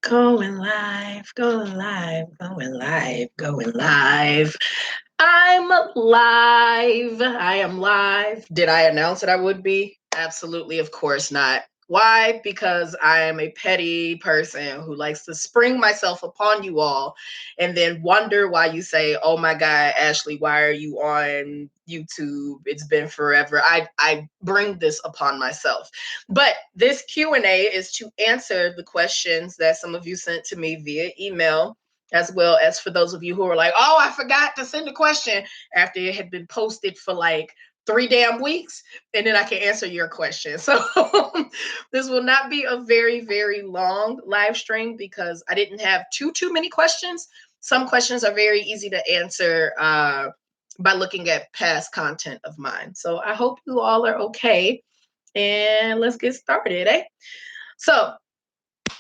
Going live, going live, going live, going live. I'm live. I am live. Did I announce that I would be? Absolutely, of course not. Why? Because I am a petty person who likes to spring myself upon you all and then wonder why you say, oh my God, Ashley, why are you on YouTube? It's been forever. I bring this upon myself. But this Q&A is to answer the questions that some of you sent to me via email, as well as for those of you who are like, oh, I forgot to send a question after it had been posted for like 3 damn weeks, and then I can answer your question. So this will not be a very, very long live stream because I didn't have too many questions. Some questions are very easy to answer by looking at past content of mine. So I hope you all are okay. And let's get started, eh? So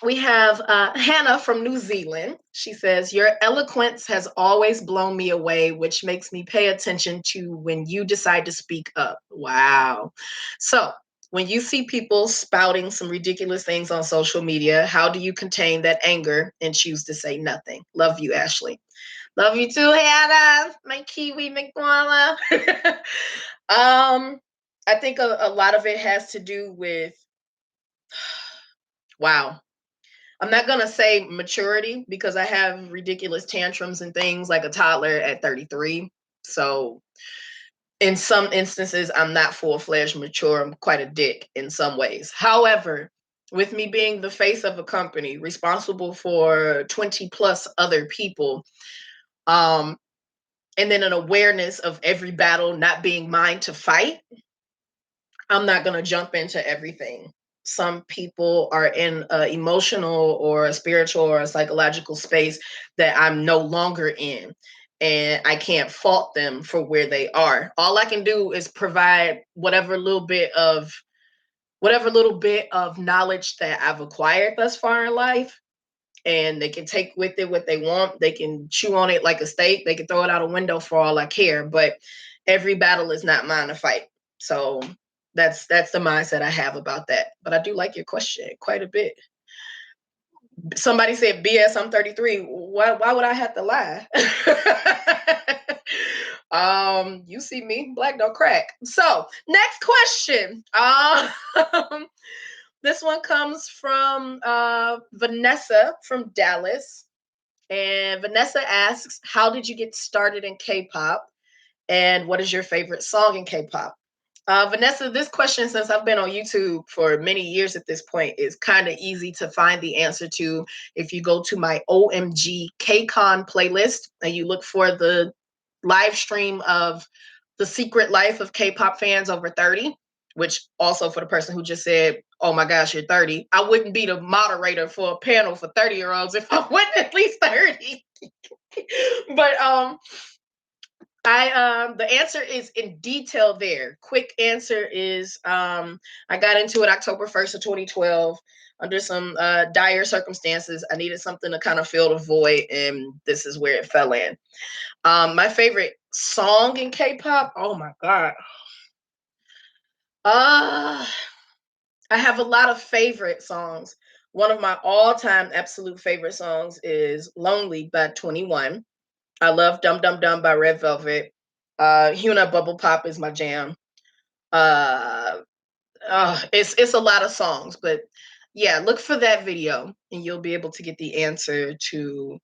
we have Hannah from New Zealand. She says, your eloquence has always blown me away, which makes me pay attention to when you decide to speak up. Wow. So when you see people spouting some ridiculous things on social media, how do you contain that anger and choose to say nothing? Love you, Ashley. Love you too, Hannah, my Kiwi McWalla. I think a lot of it has to do with, wow, I'm not going to say maturity because I have ridiculous tantrums and things like a toddler at 33. So in some instances, I'm not full-fledged mature. I'm quite a dick in some ways. However, with me being the face of a company responsible for 20 plus other people, and then an awareness of every battle not being mine to fight, I'm not going to jump into everything. Some people are in an emotional or a spiritual or a psychological space that I'm no longer in. And I can't fault them for where they are. All I can do is provide whatever little bit of knowledge that I've acquired thus far in life. And they can take with it what they want. They can chew on it like a steak. They can throw it out a window for all I care. But every battle is not mine to fight. So that's the mindset I have about that. But I do like your question quite a bit. Somebody said, BS, I'm 33. Why would I have to lie? You see me, black don't crack. So next question. This one comes from Vanessa from Dallas. And Vanessa asks, how did you get started in K-pop? And what is your favorite song in K-pop? Vanessa, this question, since I've been on YouTube for many years at this point, is kind of easy to find the answer to if you go to my OMG KCON playlist and you look for the live stream of The Secret Life of K-pop Fans Over 30, which also for the person who just said, oh my gosh, you're 30. I wouldn't be the moderator for a panel for 30-year-olds if I wasn't at least 30. But the answer is in detail there. Quick answer is I got into it October 1st of 2012 under some dire circumstances. I needed something to kind of fill the void, and this is where it fell in. My favorite song in K-pop, oh my God. I have a lot of favorite songs. One of my all-time absolute favorite songs is Lonely by 21. I love Dum Dum Dum by Red Velvet. Hyuna Bubble Pop is my jam. Uh, it's a lot of songs, but yeah, look for that video and you'll be able to get the answer to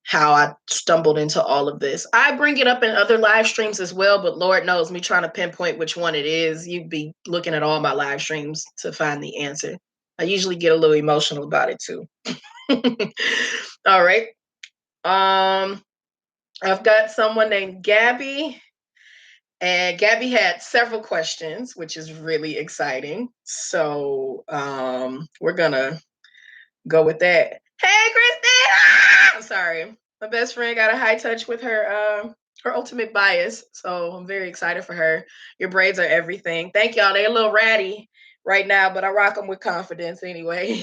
how I stumbled into all of this. I bring it up in other live streams as well, but Lord knows me trying to pinpoint which one it is. You'd be looking at all my live streams to find the answer. I usually get a little emotional about it too. All right. I've got someone named Gabby. And Gabby had several questions, which is really exciting. So we're gonna go with that. Hey, Christina! I'm sorry. My best friend got a high touch with her ultimate bias. So I'm very excited for her. Your braids are everything. Thank y'all. They're a little ratty right now, but I rock them with confidence anyway.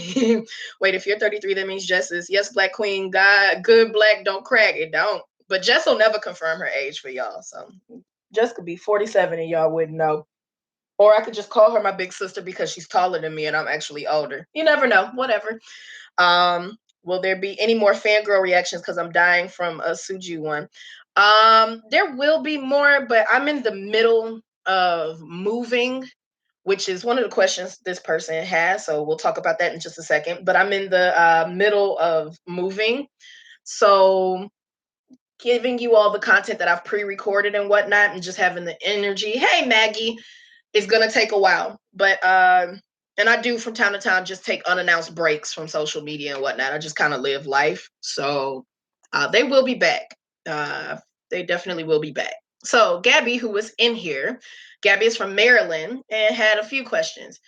Wait, if you're 33, that means Justice. Yes, Black Queen. God, good black don't crack. It don't. But Jess will never confirm her age for y'all. So Jess could be 47 and y'all wouldn't know. Or I could just call her my big sister because she's taller than me and I'm actually older. You never know. Whatever. Will there be any more fangirl reactions? Because I'm dying from a Suju one. There will be more, but I'm in the middle of moving, which is one of the questions this person has. So we'll talk about that in just a second. But I'm in the middle of moving. So giving you all the content that I've pre-recorded and whatnot and just having the energy. Hey, Maggie, it's gonna take a while, but and I do from time to time just take unannounced breaks from social media and whatnot. I just kind of live life. So they will be back. They definitely will be back. So Gabby, who was in here, Gabby is from Maryland and had a few questions.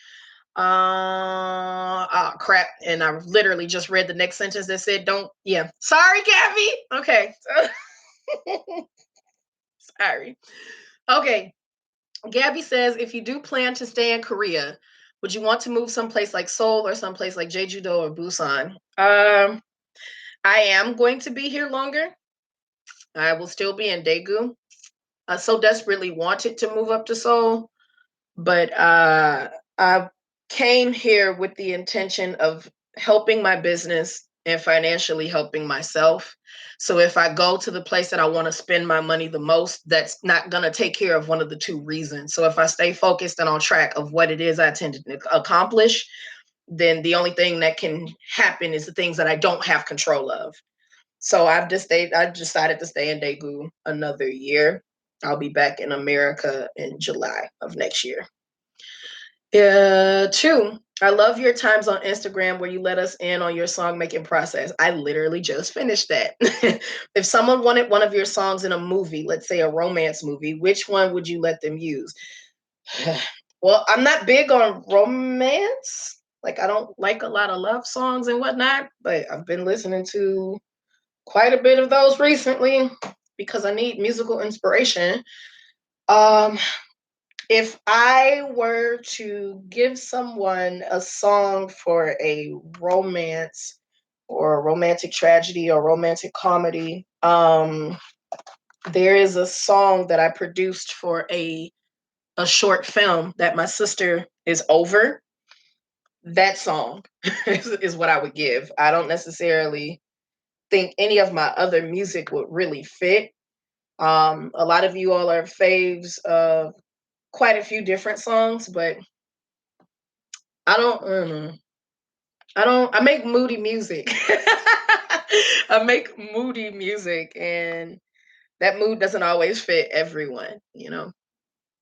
Oh crap. And I literally just read the next sentence that said, don't, yeah. Sorry, Gabby. Okay. Sorry. Okay. Gabby says, if you do plan to stay in Korea, would you want to move someplace like Seoul or someplace like Jeju-do or Busan? I am going to be here longer. I will still be in Daegu. I so desperately wanted to move up to Seoul, but I came here with the intention of helping my business and financially helping myself. So if I go to the place that I want to spend my money the most, that's not going to take care of one of the two reasons. So if I stay focused and on track of what it is I intend to accomplish, then the only thing that can happen is the things that I don't have control of. So I decided to stay in Daegu another year. I'll be back in America in July of next year. Two, I love your times on Instagram where you let us in on your song making process. I literally just finished that. If someone wanted one of your songs in a movie, let's say a romance movie, which one would you let them use? Well, I'm not big on romance. Like, I don't like a lot of love songs and whatnot, but I've been listening to quite a bit of those recently because I need musical inspiration. Um, if I were to give someone a song for a romance or a romantic tragedy or romantic comedy, there is a song that I produced for a short film that my sister is over. That song is what I would give. I don't necessarily think any of my other music would really fit. A lot of you all are faves of quite a few different songs, but I don't. I don't. I make moody music. I make moody music, and that mood doesn't always fit everyone.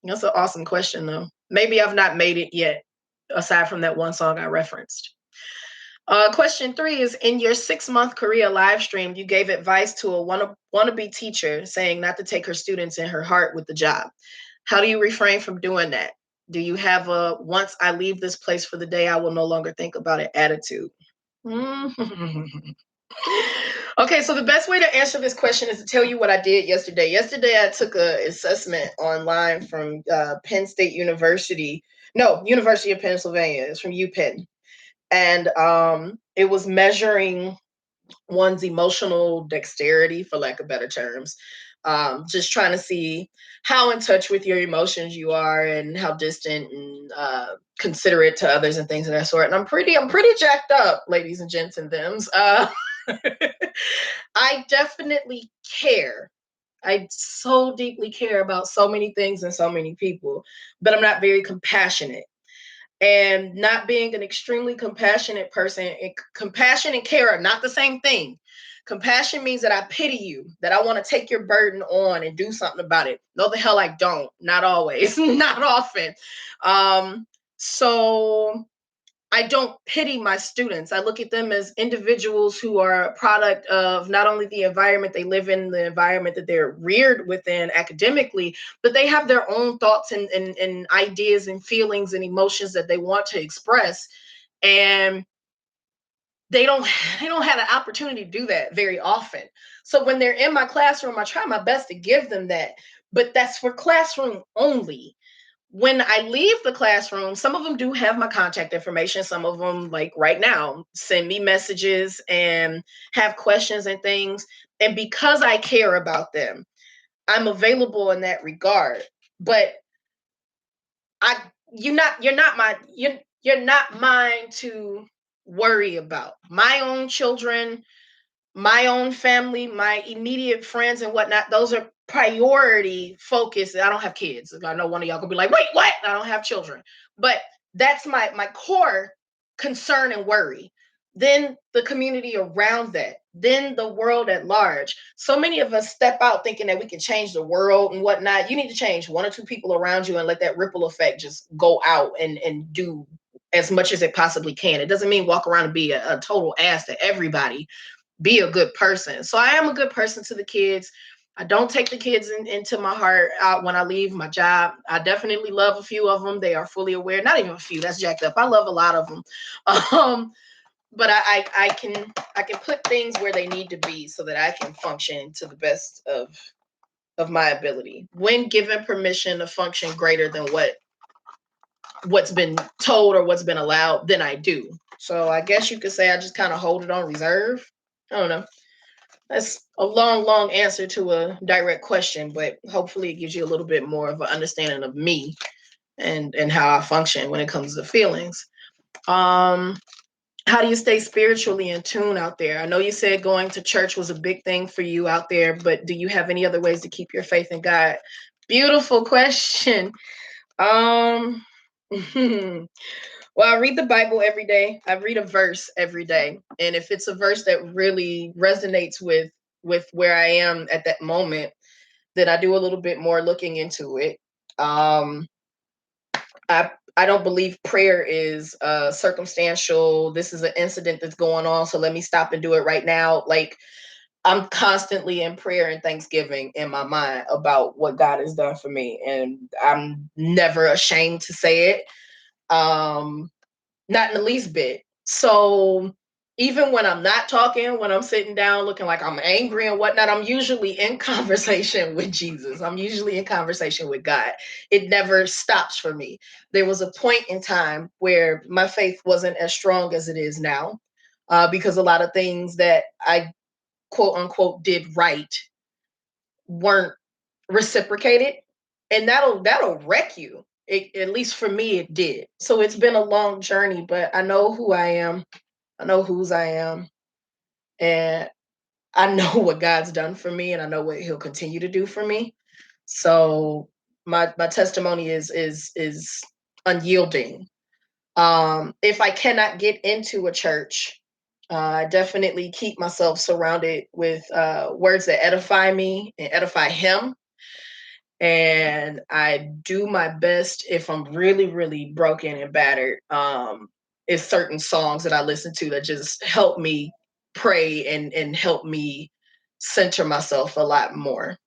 That's an awesome question, though. Maybe I've not made it yet, aside from that one song I referenced. Question three is, in your 6-month Korea live stream, you gave advice to a wannabe teacher saying not to take her students in her heart with the job. How do you refrain from doing that? Do you have a once I leave this place for the day, I will no longer think about it attitude? Okay, so the best way to answer this question is to tell you what I did yesterday. Yesterday, I took an assessment online from Penn State University. No, University of Pennsylvania. It's from UPenn. And it was measuring one's emotional dexterity, for lack of better terms. Just trying to see how in touch with your emotions you are and how distant and considerate to others and things of that sort. And I'm pretty jacked up, ladies and gents and thems. I definitely care. I so deeply care about so many things and so many people, but I'm not very compassionate. And not being an extremely compassionate person, compassion and care are not the same thing. Compassion means that I pity you, that I want to take your burden on and do something about it. No, the hell I don't. Not always, not often. So I don't pity my students. I look at them as individuals who are a product of not only the environment they live in, the environment that they're reared within academically, but they have their own thoughts and ideas and feelings and emotions that they want to express. And they don't they don't have an opportunity to do that very often. So when they're in my classroom, I try my best to give them that, but that's for classroom only. When I leave the classroom, some of them do have my contact information. Some of them, like right now, send me messages and have questions and things. And because I care about them, I'm available in that regard. But I, you're not mine to worry about. My own children, my own family, my immediate friends and whatnot, those are priority focus. I don't have kids. I know one of y'all gonna be like, wait, what? I don't have children. But that's my core concern and worry. Then the community around that, then the world at large. So many of us step out thinking that we can change the world and whatnot. You need to change one or two people around you and let that ripple effect just go out and do as much as it possibly can. It doesn't mean walk around and be a total ass to everybody. Be a good person. So I am a good person to the kids. I don't take the kids into my heart out when I leave my job. I definitely love a few of them. They are fully aware. Not even a few. That's jacked up. I love a lot of them. But I can put things where they need to be so that I can function to the best of my ability. When given permission to function greater than what's been told or what's been allowed, then I do. So I guess you could say I just kind of hold it on reserve. I don't know. That's a long, long answer to a direct question, but hopefully it gives you a little bit more of an understanding of me and how I function when it comes to feelings. Um, how do you stay spiritually in tune out there? I know you said going to church was a big thing for you out there, but do you have any other ways to keep your faith in God? Beautiful question. Um, Well, I read the Bible every day. I read a verse every day. And if it's a verse that really resonates with where I am at that moment, then I do a little bit more looking into it. Um I don't believe prayer is circumstantial. This is an incident that's going on, so let me stop and do it right now. Like I'm constantly in prayer and thanksgiving in my mind about what God has done for me, and I'm never ashamed to say it. Um Not in the least bit. So even when I'm not talking, when I'm sitting down looking like I'm angry and whatnot, I'm usually in conversation with Jesus. I'm usually in conversation with God. It never stops for me. There was a point in time where my faith wasn't as strong as it is now, because a lot of things that I quote unquote did right weren't reciprocated, and that'll wreck you. At least for me it did. So it's been a long journey, but I know who I am. I know whose I am, and I know what God's done for me, and I know what he'll continue to do for me. So my testimony is unyielding. If I cannot get into a church, I definitely keep myself surrounded with words that edify me and edify him, and I do my best if I'm really, really broken and battered. It's certain songs that I listen to that just help me pray and help me center myself a lot more.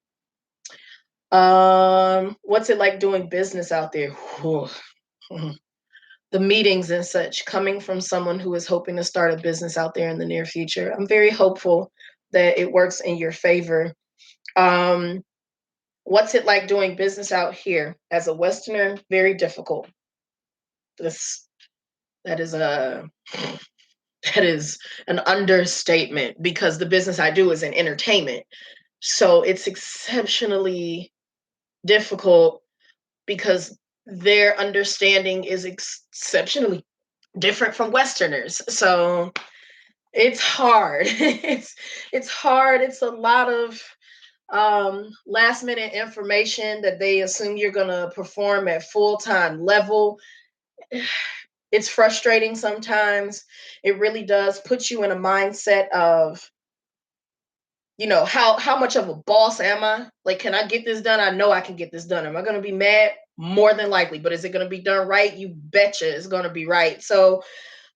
What's it like doing business out there? Whew. The meetings and such, coming from someone who is hoping to start a business out there in the near future. I'm very hopeful that it works in your favor. Um, What's it like doing business out here as a Westerner? Very difficult. This that is a that is an understatement because the business I do is in entertainment. So it's exceptionally difficult because their understanding is exceptionally different from Westerners. So it's hard. It's hard. It's a lot of last minute information that they assume you're going to perform at full-time level. It's frustrating sometimes. It really does put you in a mindset of, how much of a boss am I? Like, can I get this done? I know I can get this done. Am I going to be mad? More than likely. But is it going to be done right? You betcha it's going to be right. So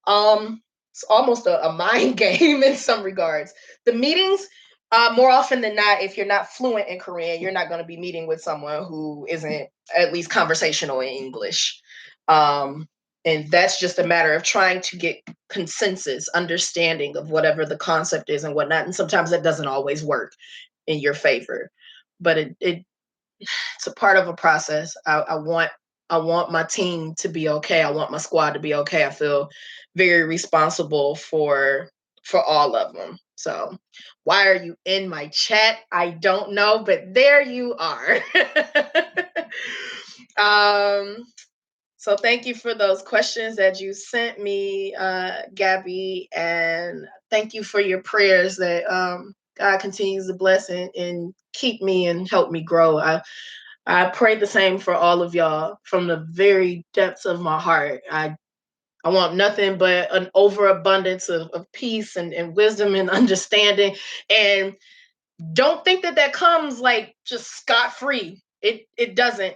it's almost a mind game in some regards. The meetings, more often than not, if you're not fluent in Korean, you're not going to be meeting with someone who isn't at least conversational in English. Um, and that's just a matter of trying to get consensus, understanding of whatever the concept is and whatnot. And sometimes that doesn't always work in your favor, but it's a part of a process. I want my team to be okay. I want my squad to be okay. I feel very responsible for all of them. So, why are you in my chat? I don't know, but there you are. um So thank you for those questions that you sent me, Gabby, and thank you for your prayers that God continues to bless and keep me and help me grow. I pray the same for all of y'all from the very depths of my heart. I want nothing but an overabundance of peace and wisdom and understanding. And don't think that comes like just scot free. It doesn't.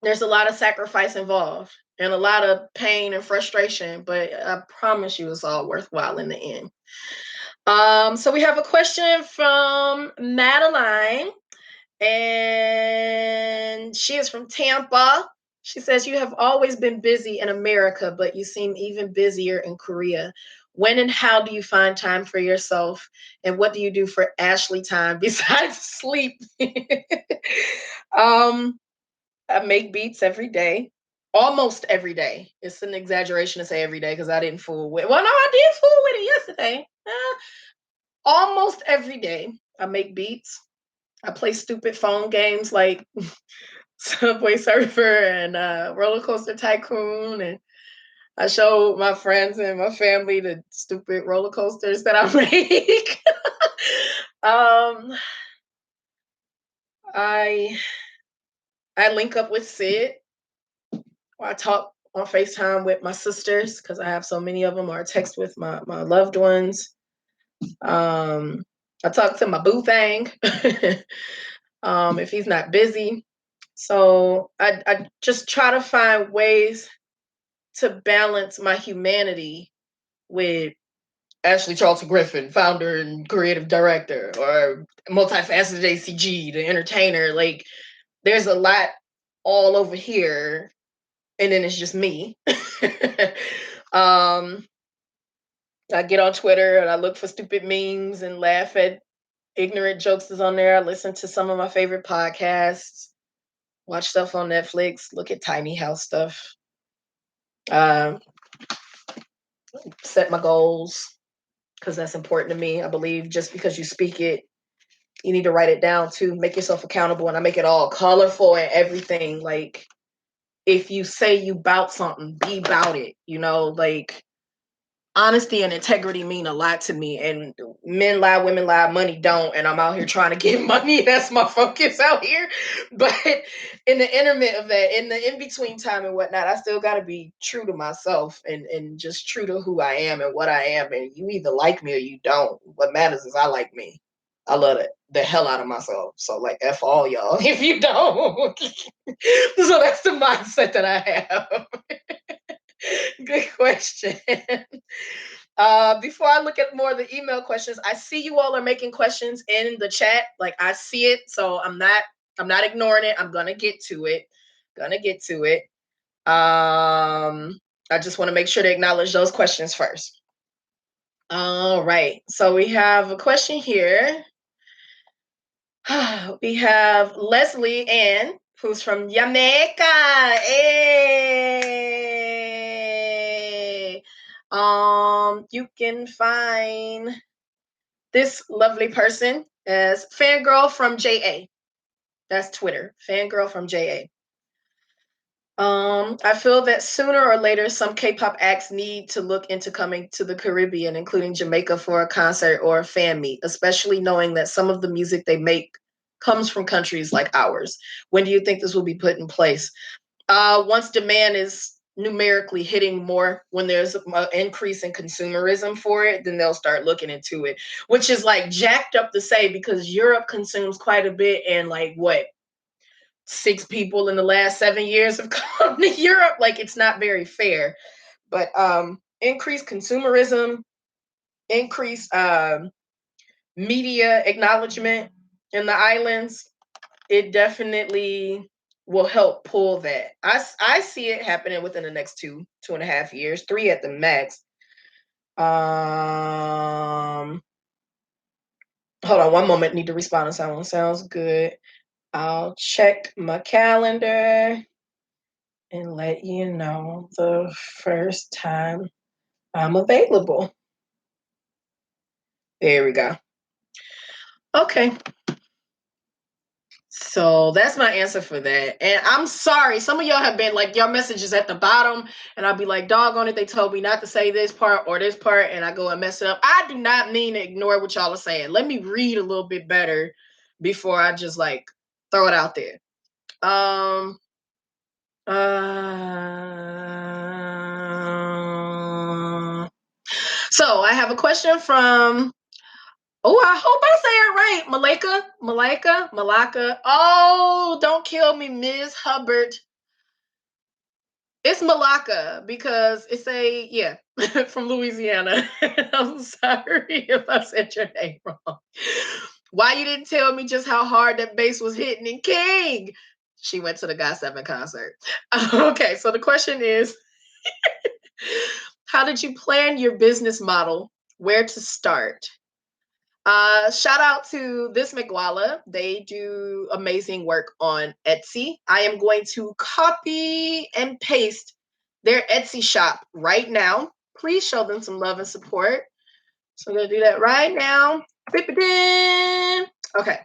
There's a lot of sacrifice involved and a lot of pain and frustration, but I promise you it's all worthwhile in the end. So we have a question from Madeline, and she is from Tampa. She says, you have always been busy in America, but you seem even busier in Korea. When and how do you find time for yourself? And what do you do for Ashley time besides sleep? um, I make beats every day, almost every day. It's an exaggeration to say every day because I didn't fool with. Well, no, I did fool with it yesterday. Almost every day, I make beats. I play stupid phone games like Subway Surfer and Roller Coaster Tycoon, and I show my friends and my family the stupid roller coasters that I make. um, I I link up with Sid. I talk on FaceTime with my sisters because I have so many of them, or I text with my loved ones. I talk to my boo thing if he's not busy. So I just try to find ways to balance my humanity with Ashley Charlton Griffin, founder and creative director, or Multifacetedacg, the entertainer. Like, there's a lot all over here, and then it's just me. um, I get on Twitter and I look for stupid memes and laugh at ignorant jokes that's on there. I listen to some of my favorite podcasts, watch stuff on Netflix, look at tiny house stuff, uh, set my goals because that's important to me. I believe just because you speak it, you need to write it down too. Make yourself accountable, and I make it all colorful and everything. Like, if you say you bout something, be about it. Like, honesty and integrity mean a lot to me, and men lie, women lie, money don't, and I'm out here trying to get money. That's my focus out here. But in the intermittent of that, in the in-between time and whatnot, I still got to be true to myself and just true to who I am and what I am. And you either like me or you don't. What matters is I like me. I love the hell out of myself. So, like, F all y'all if you don't. So that's the mindset that I have. Good question. Before I look at more of the email questions, I see you all are making questions in the chat. Like, I see it, so I'm not ignoring it. I'm gonna get to it. I just want to make sure to acknowledge those questions first. All right. So we have a question here. We have Leslie Ann, who's from Jamaica. Hey. You can find this lovely person as Fangirl from JA. That's Twitter. Fangirl from JA. I feel that sooner or later, some K-pop acts need to look into coming to the Caribbean, including Jamaica, for a concert or a fan meet, especially knowing that some of the music they make comes from countries like ours. When do you think this will be put in place? Once demand is numerically hitting more, when there's an increase in consumerism for it, then they'll start looking into it, which is like jacked up to say because Europe consumes quite a bit, and like what, 6 people in the last 7 years have come to Europe. Like, it's not very fair. But increased consumerism, increased media acknowledgement in the islands, it definitely will help pull that. I see it happening within the next 2.5 years, 3 at the max. Hold on one moment. Need to respond to someone. Sounds good. I'll check my calendar and let you know the first time I'm available. There we go. Okay. So that's my answer for that. And I'm sorry, some of y'all have been like your messages at the bottom, and I'll be like, doggone it, they told me not to say this part or this part, and I go and mess it up. I do not mean to ignore what y'all are saying. Let me read a little bit better before I just like throw it out there. Um uh, so I have a question from, oh, I hope I say it right. Malika. Oh, don't kill me, Ms. Hubbard. It's Malaka because it's a, yeah, from Louisiana. I'm sorry if I said your name wrong. Why you didn't tell me just how hard that bass was hitting in King? She went to the God 7 concert. Okay, so the question is, how did you plan your business model? Where to start? Shout out to This McWalla. They do amazing work on Etsy. I am going to copy and paste their Etsy shop right now. Please show them some love and support. So I'm going to do that right now. Okay.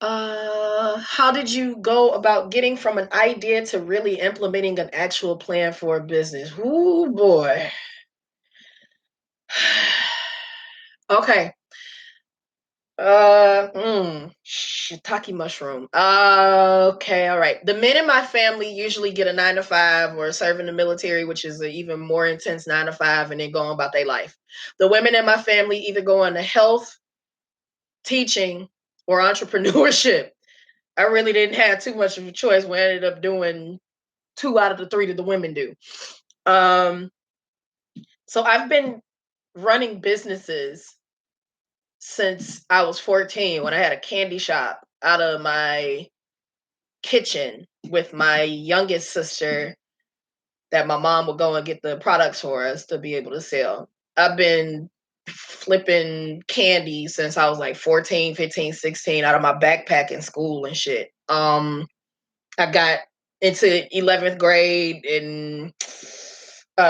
How did you go about getting from an idea to really implementing an actual plan for a business? Ooh, boy. Okay. Shiitake mushroom. Okay, all right. The men in my family usually get a 9 to 5 or serve in the military, which is an even more intense 9 to 5, and then go on about their life. The women in my family either go into health, teaching, or entrepreneurship. I really didn't have too much of a choice. We ended up doing 2 out of the 3 that the women do. So I've been running businesses since I was 14 when I had a candy shop out of my kitchen with my youngest sister that my mom would go and get the products for us to be able to sell. I've been flipping candy since I was like 14, 15, 16 out of my backpack in school and shit. I got into 11th grade and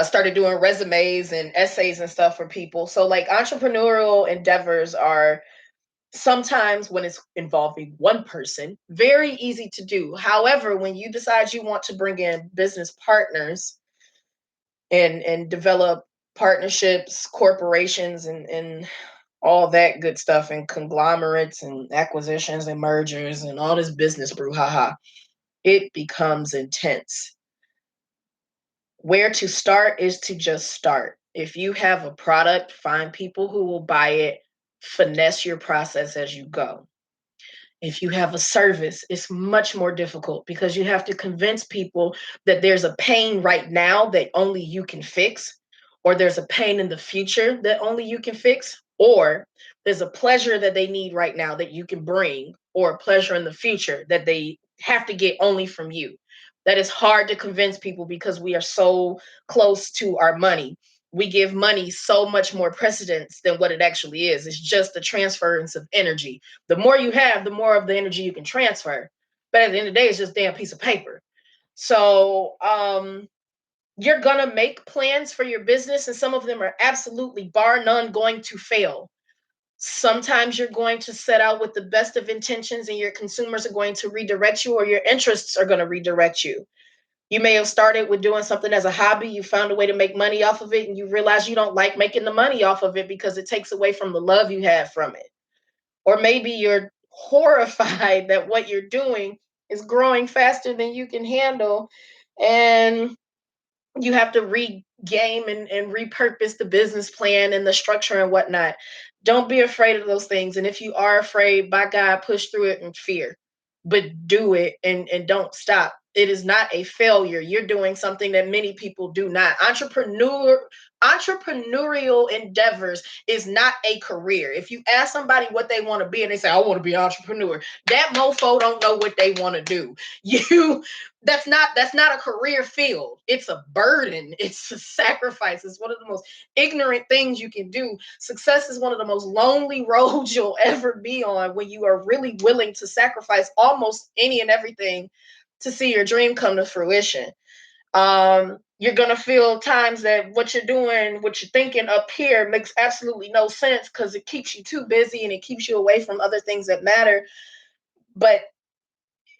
started doing resumes and essays and stuff for people. So like entrepreneurial endeavors are sometimes, when it's involving one person, very easy to do. However, when you decide you want to bring in business partners and develop partnerships, corporations, and all that good stuff, and conglomerates and acquisitions and mergers and all this business brouhaha, it becomes intense. Where to start is to just start. If you have a product, find people who will buy it, finesse your process as you go. If you have a service, it's much more difficult because you have to convince people that there's a pain right now that only you can fix, or there's a pain in the future that only you can fix, or there's a pleasure that they need right now that you can bring, or a pleasure in the future that they have to get only from you. That is hard to convince people because we are so close to our money. We give money so much more precedence than what it actually is. It's just the transference of energy. The more you have, the more of the energy you can transfer. But at the end of the day, it's just a damn piece of paper. So you're gonna make plans for your business, and some of them are absolutely bar none going to fail. Sometimes you're going to set out with the best of intentions, and your consumers are going to redirect you, or your interests are going to redirect you. You may have started with doing something as a hobby. You found a way to make money off of it, and you realize you don't like making the money off of it because it takes away from the love you have from it. Or maybe you're horrified that what you're doing is growing faster than you can handle, and you have to regame and repurpose the business plan and the structure and whatnot. Don't be afraid of those things. And if you are afraid, by God, push through it in fear, but do it and don't stop. It is not a failure. You're doing something that many people do not. Entrepreneurial endeavors is not a career. If you ask somebody what they want to be and they say, I want to be an entrepreneur, that mofo don't know what they want to do. You that's not a career field. It's a burden. It's a sacrifice. It's one of the most ignorant things you can do. Success is one of the most lonely roads you'll ever be on when you are really willing to sacrifice almost any and everything to see your dream come to fruition. You're going to feel times that what you're doing, what you're thinking up here makes absolutely no sense because it keeps you too busy and it keeps you away from other things that matter. But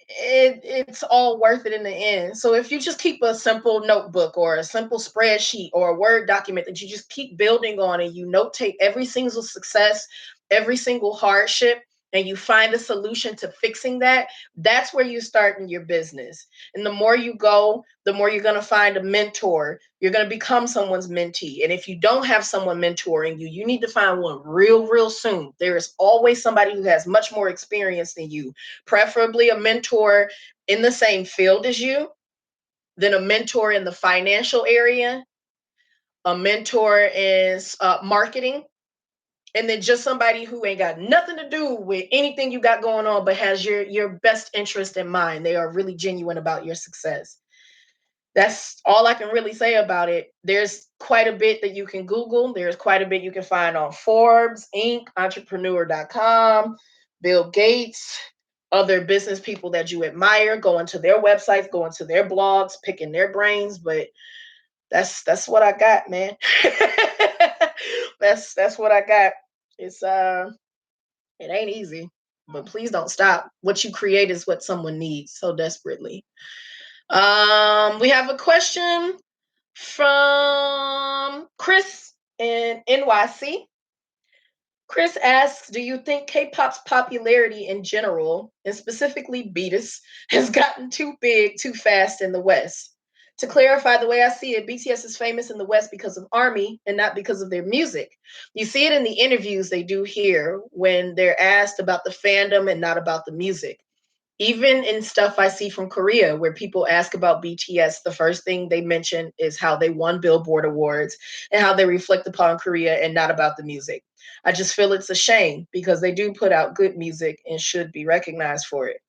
it's all worth it in the end. So if you just keep a simple notebook or a simple spreadsheet or a Word document that you just keep building on, and you notate every single success, every single hardship, and you find a solution to fixing that, that's where you start in your business. And the more you go, the more you're going to find a mentor. You're going to become someone's mentee. And if you don't have someone mentoring you, you need to find one real soon. There is always somebody who has much more experience than you, preferably a mentor in the same field as you, then a mentor in the financial area, a mentor in marketing, and then just somebody who ain't got nothing to do with anything you got going on, but has your best interest in mind. They are really genuine about your success. That's all I can really say about it. There's quite a bit that you can Google. There's quite a bit you can find on Forbes, Inc., entrepreneur.com, Bill Gates, other business people that you admire, going to their websites, going to their blogs, picking their brains. But that's what I got, man. That's what I got. It's it ain't easy, but please don't stop. What you create is what someone needs so desperately. We have a question from Chris in NYC. Chris asks, do you think K-pop's popularity in general, and specifically BTS, has gotten too big too fast in the West? To clarify, the way I see it, BTS is famous in the West because of ARMY and not because of their music. You see it in the interviews they do here when they're asked about the fandom and not about the music. Even in stuff I see from Korea, where people ask about BTS, the first thing they mention is how they won Billboard Awards and how they reflect upon Korea and not about the music. I just feel it's a shame because they do put out good music and should be recognized for it.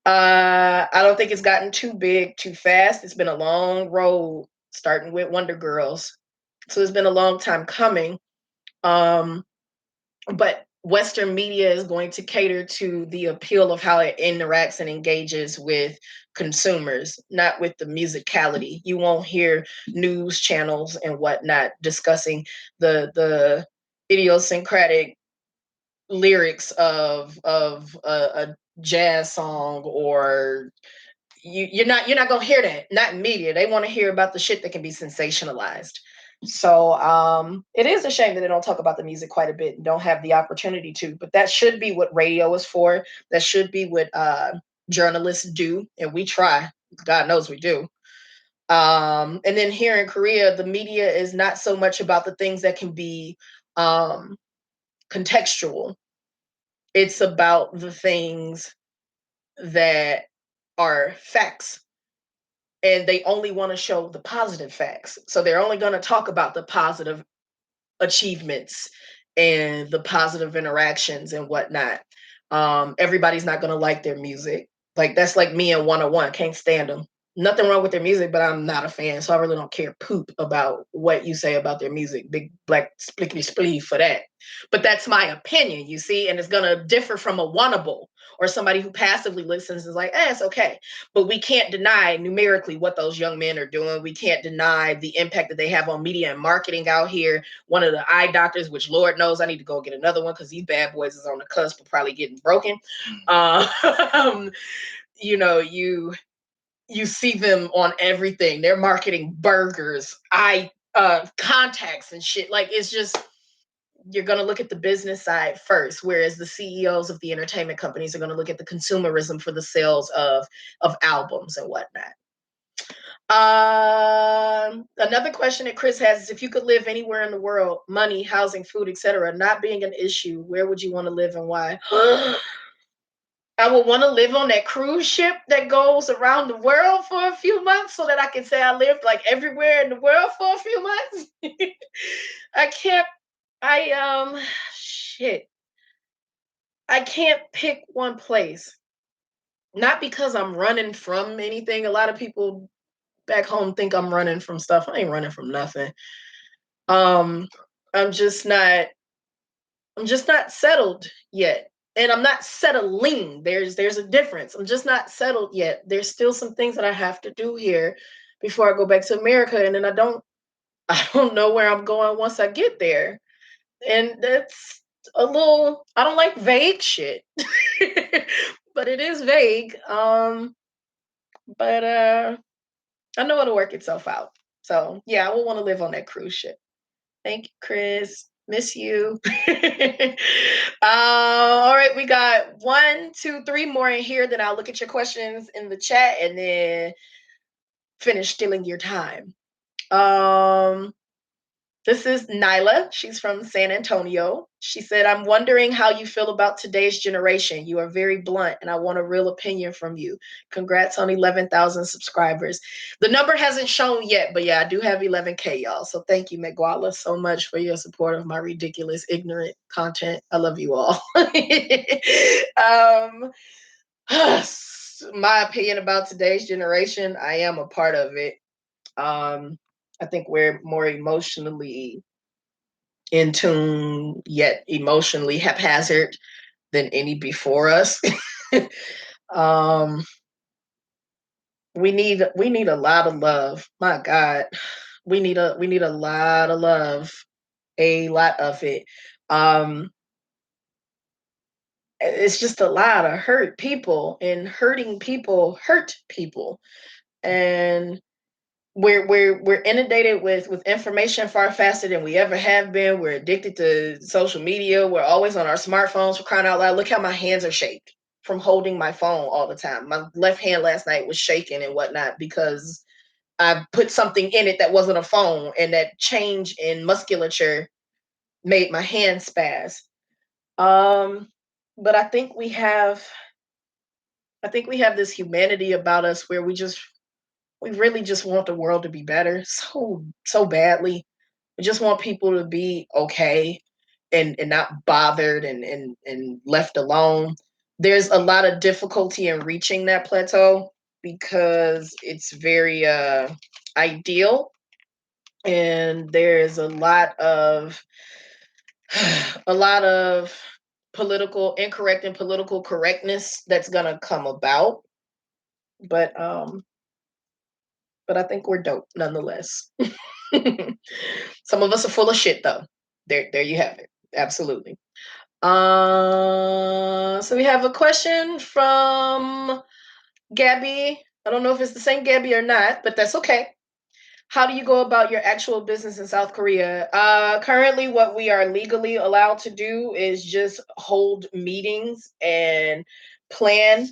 I don't think it's gotten too big too fast. It's been a long road, starting with Wonder Girls. So it's been a long time coming. But Western media is going to cater to the appeal of how it interacts and engages with consumers, not with the musicality. You won't hear news channels and whatnot discussing the idiosyncratic lyrics of a jazz song, or you're not gonna hear that. Not in media. They want to hear about the shit that can be sensationalized. So it is a shame that they don't talk about the music quite a bit and don't have the opportunity to. But that should be what radio is for. That should be what journalists do, and we try. God knows we do. And then here in Korea, the media is not so much about the things that can be contextual. It's about the things that are facts, and they only want to show the positive facts. So they're only going to talk about the positive achievements and the positive interactions and whatnot. Everybody's not going to like their music. Like that's like me and 101. Can't stand them. Nothing wrong with their music, but I'm not a fan, so I really don't care poop about what you say about their music. Big black splickety splee for that. But that's my opinion, you see, and it's gonna differ from a wannable or somebody who passively listens is like, it's okay. But we can't deny numerically what those young men are doing. We can't deny the impact that they have on media and marketing out here. One of the eye doctors, which Lord knows I need to go get another one because these bad boys is on the cusp of probably getting broken. You know, you see them on everything. They're marketing burgers, eye contacts and shit. Like it's just, you're going to look at the business side first, whereas the CEOs of the entertainment companies are going to look at the consumerism for the sales of albums and whatnot. Another question that Chris has is, if you could live anywhere in the world, money, housing, food, etc., not being an issue, where would you want to live and why? I would want to live on that cruise ship that goes around the world for a few months so that I can say I lived like everywhere in the world for a few months. I can't, shit. I can't pick one place. Not because I'm running from anything. A lot of people back home think I'm running from stuff. I ain't running from nothing. Um, I'm just not settled yet. and I'm not settling. There's a difference. I'm just not settled yet. There's still some things that I have to do here before I go back to America, and then I don't know where I'm going once I get there. And that's a little, I don't like vague shit. But it is vague. But I know it'll work itself out. So yeah, I will want to live on that cruise ship. Thank you, Chris. Miss you. All right, we got one, two, three more in here. Then I'll look at your questions in the chat and then finish stealing your time. Um, this is Nyla. She's from San Antonio. She said, I'm wondering how you feel about today's generation. You are very blunt, and I want a real opinion from you. Congrats on 11,000 subscribers. The number hasn't shown yet, but yeah, I do have 11K, y'all. So thank you, Megwala, so much for your support of my ridiculous, ignorant content. I love you all. um, my opinion about today's generation, I am a part of it. I think we're more emotionally in tune, yet emotionally haphazard than any before us. um, we need a lot of love. My God, we need a lot of love, a lot of it. Um, it's just a lot of hurt people, and hurting people hurt people, and we're inundated with information far faster than we ever have been. We're addicted to social media. We're always on our smartphones, for crying out loud. Look how my hands are shaking from holding my phone all the time. My left hand last night was shaking and whatnot because I put something in it that wasn't a phone, and that change in musculature made my hand spaz. Um, but I think we have this humanity about us where we really just want the world to be better so badly. We just want people to be okay and not bothered and left alone. There's a lot of difficulty in reaching that plateau because it's very ideal, and there's a lot of political incorrect and political correctness that's gonna come about. But I think we're dope nonetheless. Some of us are full of shit though. There you have it. Absolutely. So we have a question from Gabby. I don't know if it's the same Gabby or not, but that's okay. How do you go about your actual business in South Korea? Currently, what we are legally allowed to do is just hold meetings and plan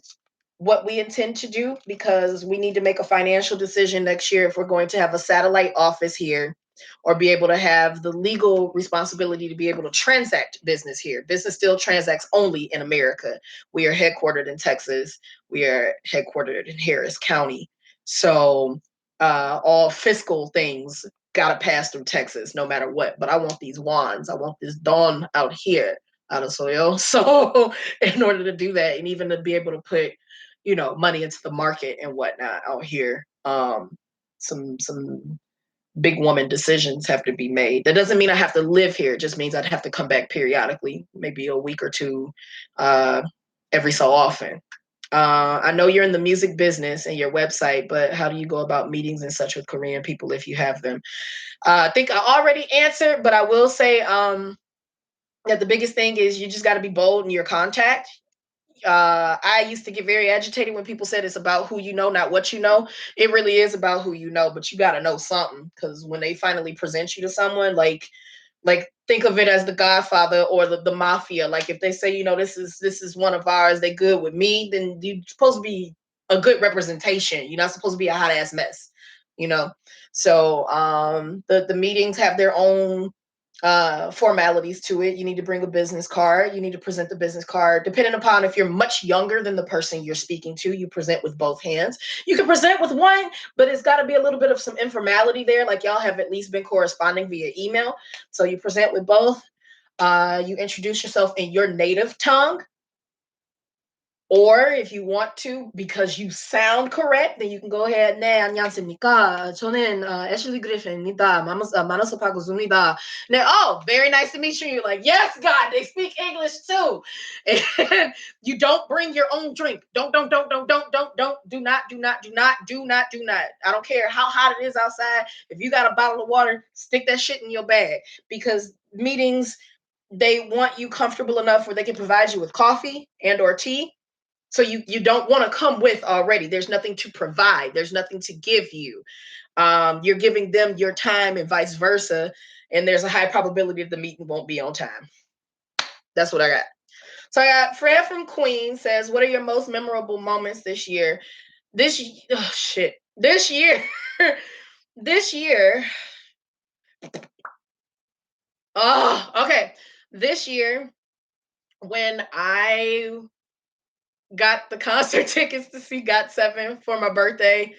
what we intend to do, because we need to make a financial decision next year if we're going to have a satellite office here or be able to have the legal responsibility to be able to transact business here. Business still transacts only in America. We are headquartered in Texas. We are headquartered in Harris County. So all fiscal things got to pass through Texas no matter what. But I want these wands. I want this dawn out here, out of soil. So in order to do that, and even to be able to put money into the market and whatnot out here, some big woman decisions have to be made. That doesn't mean I have to live here. It just means I'd have to come back periodically, maybe a week or two, every so often. I know you're in the music business and your website, but how do you go about meetings and such with Korean people if you have them? I think I already answered, but I will say that the biggest thing is you just got to be bold in your contact. I used to get very agitated when people said it's about who you know, not what you know. It really is about who you know, but you got to know something, because when they finally present you to someone, like think of it as the Godfather or the mafia. Like if they say, this is one of ours, they good with me, then you're supposed to be a good representation. You're not supposed to be a hot ass mess, you know. So the meetings have their own formalities to it. You need to bring a business card. You need to present the business card. Depending upon if you're much younger than the person you're speaking to, you present with both hands. You can present with one, but it's got to be a little bit of some informality there. Like y'all have at least been corresponding via email. So you present with both. You introduce yourself in your native tongue. Or if you want to, because you sound correct, then you can go ahead. 네, 안녕하십니까. 저는 Ashley Griffin입니다. 만나서 반갑습니다. Oh, very nice to meet you. You're like, yes, God, they speak English too. And you don't bring your own drink. Don't, do not. I don't care how hot it is outside. If you got a bottle of water, stick that shit in your bag, because meetings, they want you comfortable enough where they can provide you with coffee and or tea. So you don't want to come with already. There's nothing to provide. There's nothing to give you. You're giving them your time and vice versa. And there's a high probability that the meeting won't be on time. That's what I got. So I got Fred from Queens says, what are your most memorable moments this year? This year. This year. Oh, okay. This year, when I got the concert tickets to see GOT7 for my birthday,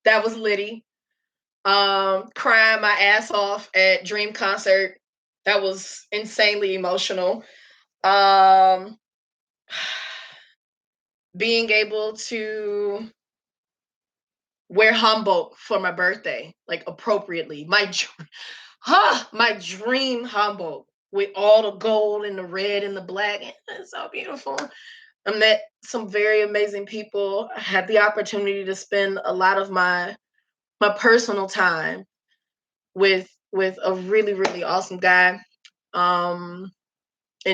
that was litty. Crying my ass off at Dream Concert, that was insanely emotional. Being able to wear hanbok for my birthday, like appropriately, my dream hanbok with all the gold and the red and the black. It's so beautiful. I met some very amazing people. I had the opportunity to spend a lot of my personal time with a really, really awesome guy, and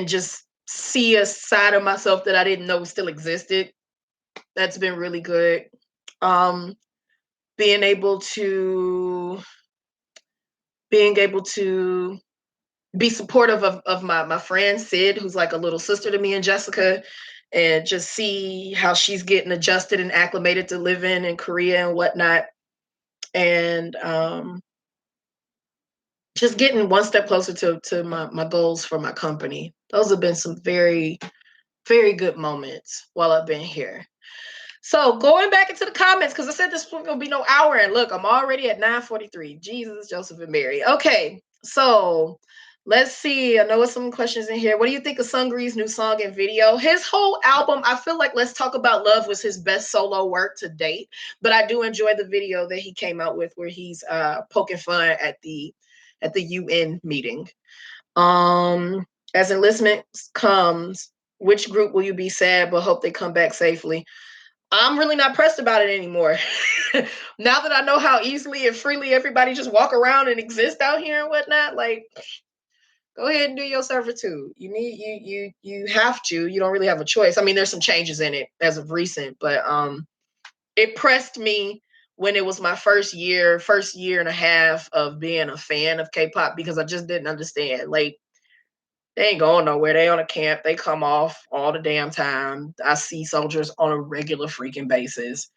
just see a side of myself that I didn't know still existed. That's been really good. Being able to be supportive of my friend Sid, who's like a little sister to me and Jessica, and just see how she's getting adjusted and acclimated to living in Korea and whatnot. And just getting one step closer to my goals for my company. Those have been some very, very good moments while I've been here. So going back into the comments, because I said this was gonna be no hour, and look, I'm already at 9:43. Jesus, Joseph, and Mary. Okay, so let's see. I know there's some questions in here. What do you think of Sungri's new song and video? His whole album, I feel like Let's Talk About Love was his best solo work to date, but I do enjoy the video that he came out with where he's poking fun at the UN meeting. As enlistment comes, which group will you be sad but hope they come back safely? I'm really not pressed about it anymore. Now that I know how easily and freely everybody just walk around and exist out here and whatnot, like, go ahead and do your servitude. You have to. You don't really have a choice. I mean, there's some changes in it as of recent, but it pressed me when it was my first year and a half of being a fan of K-pop, because I just didn't understand. Like, they ain't going nowhere. They on a camp. They come off all the damn time. I see soldiers on a regular freaking basis.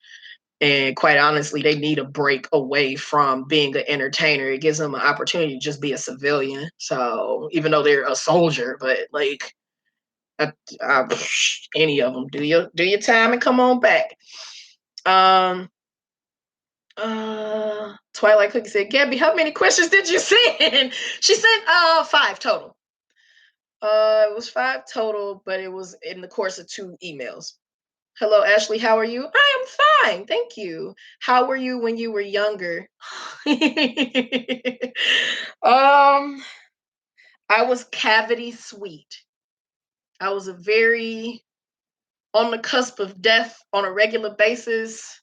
And quite honestly, they need a break away from being an entertainer. It gives them an opportunity to just be a civilian. So even though they're a soldier, but like, any of them, do your time and come on back. Twilight Cookie said, Gabby, how many questions did you send? She sent 5 total. It was 5 total, but it was in the course of 2 emails. Hello, Ashley. How are you? I am fine. Thank you. How were you when you were younger? I was cavity sweet. I was a very on the cusp of death on a regular basis,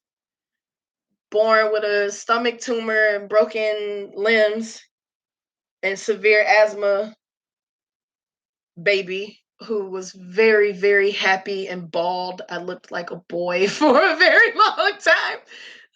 born with a stomach tumor and broken limbs and severe asthma baby who was very, very happy and bald. I looked like a boy for a very long time.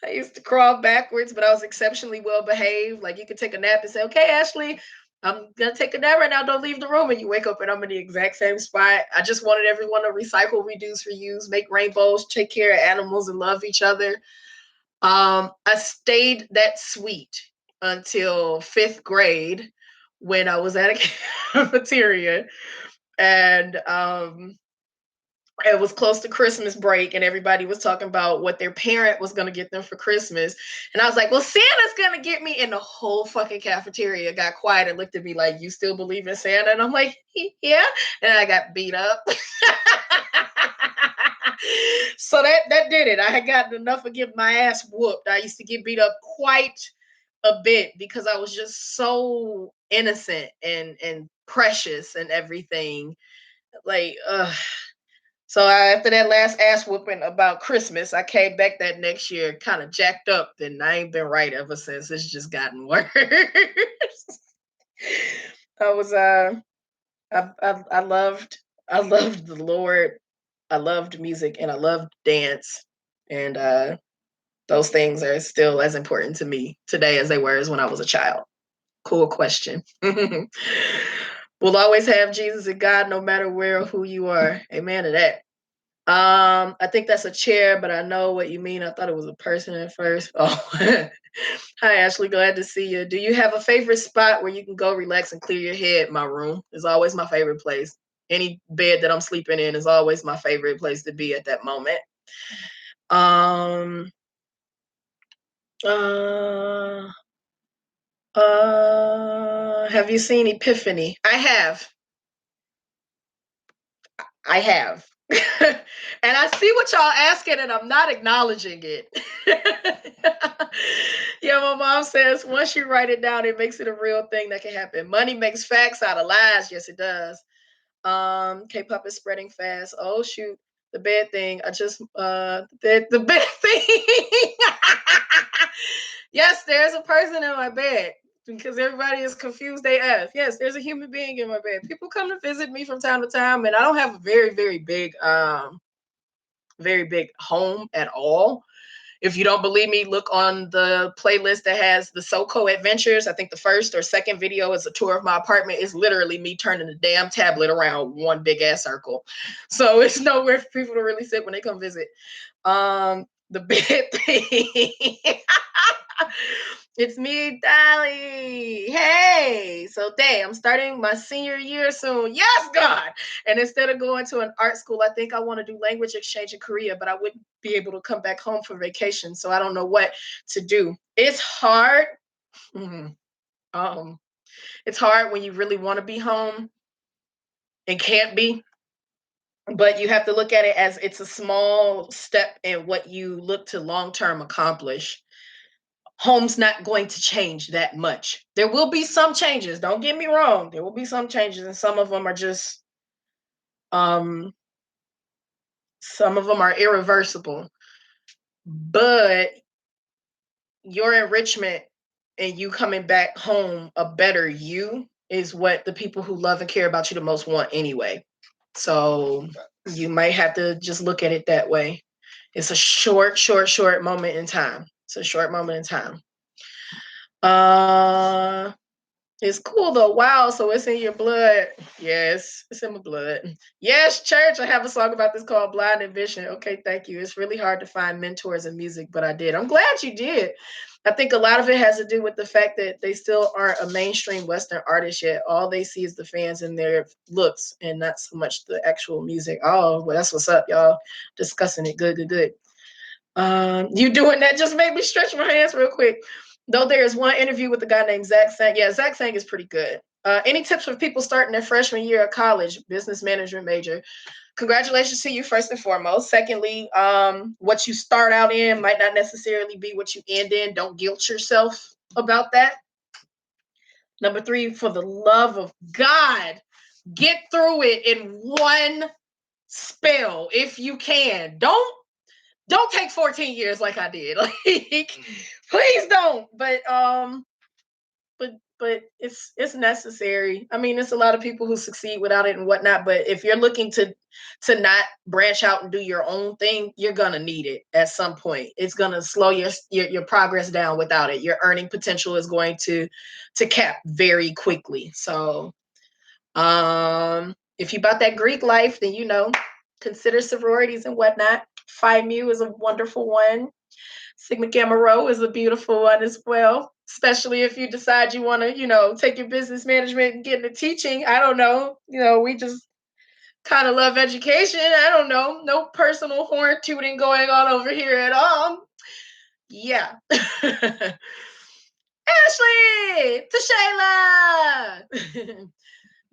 I used to crawl backwards, but I was exceptionally well behaved. Like, you could take a nap and say, okay, Ashley, I'm going to take a nap right now. Don't leave the room. And you wake up and I'm in the exact same spot. I just wanted everyone to recycle, reduce, reuse, make rainbows, take care of animals, and love each other. I stayed that sweet until 5th grade when I was at a cafeteria, and it was close to Christmas break, and everybody was talking about what their parent was going to get them for Christmas. And I was like, well, Santa's going to get me. And the whole fucking cafeteria got quiet and looked at me like, you still believe in Santa? And I'm like, yeah. And I got beat up. So that did it. I had gotten enough of getting my ass whooped. I used to get beat up quite a bit because I was just so innocent and precious and everything. Like, so after that last ass whooping about Christmas, I came back that next year kind of jacked up, and I ain't been right ever since. It's just gotten worse. I was I loved the Lord. I loved music and I loved dance. And those things are still as important to me today as they were as when I was a child. Cool question. We'll always have Jesus and God no matter where or who you are. Amen to that. I think that's a chair, but I know what you mean. I thought it was a person at first. Oh, hi Ashley, glad to see you. Do you have a favorite spot where you can go relax and clear your head? My room is always my favorite place. Any bed that I'm sleeping in is always my favorite place to be at that moment. Um, uh, have you seen Epiphany? I have. I have. And I see what y'all asking, and I'm not acknowledging it. Yeah, my mom says once you write it down, it makes it a real thing that can happen. Money makes facts out of lies. Yes, it does. K-pop is spreading fast. Oh shoot, the bad thing. I just the bad thing. Yes, there's a person in my bed because everybody is confused AF. Yes, there's a human being in my bed. People come to visit me from time to time, and I don't have a very big home at all. If you don't believe me, look on the playlist that has the SoCo Adventures. I think the first or second video is a tour of my apartment. It's literally me turning the damn tablet around one big ass circle. So it's nowhere for people to really sit when they come visit. The big thing. It's me, Dolly. Hey. So, I'm starting my senior year soon. Yes, God. And instead of going to an art school, I think I want to do language exchange in Korea, but I wouldn't be able to come back home for vacation. So, I don't know what to do. It's hard. Mhm. It's hard when you really want to be home and can't be, but you have to look at it as it's a small step in what you look to long term accomplish. Home's not going to change that much. There will be some changes. Don't get me wrong. There will be some changes, and um some of them are irreversible. But your enrichment and you coming back home a better you is what the people who love and care about you the most want anyway. So you might have to just look at it that way. It's a short moment in time. It's a short moment in time. It's cool though. Wow, so it's in your blood. Yes, it's in my blood. Yes, church. I have a song about this called Blind Ambition. Okay, thank you. It's really hard to find mentors in music, but I did. I'm glad you did. I think a lot of it has to do with the fact that they still aren't a mainstream Western artist yet. All they see is the fans and their looks and not so much the actual music. Oh, well, that's what's up, y'all. Discussing it. Good. You doing that just made me stretch my hands real quick. Though there is one interview with a guy named Zach Sang. Yeah, Zach Sang is pretty good. Any tips for people starting their freshman year of college, business management major? Congratulations to you, first and foremost. Secondly, what you start out in might not necessarily be what you end in. Don't guilt yourself about that. Number three, for the love of God, get through it in one spell if you can. Don't take 14 years like I did. Like, please don't. But it's necessary. I mean, it's a lot of people who succeed without it and whatnot. But if you're looking to not branch out and do your own thing, you're gonna need it at some point. It's gonna slow your progress down without it. Your earning potential is going to cap very quickly. So if you bought that Greek life, then consider sororities and whatnot. Phi Mu is a wonderful one. Sigma Gamma Rho is a beautiful one as well, especially if you decide you want to, take your business management and get into teaching. I don't know. We just kind of love education. I don't know. No personal horn tooting going on over here at all. Yeah. Ashley, Tashayla.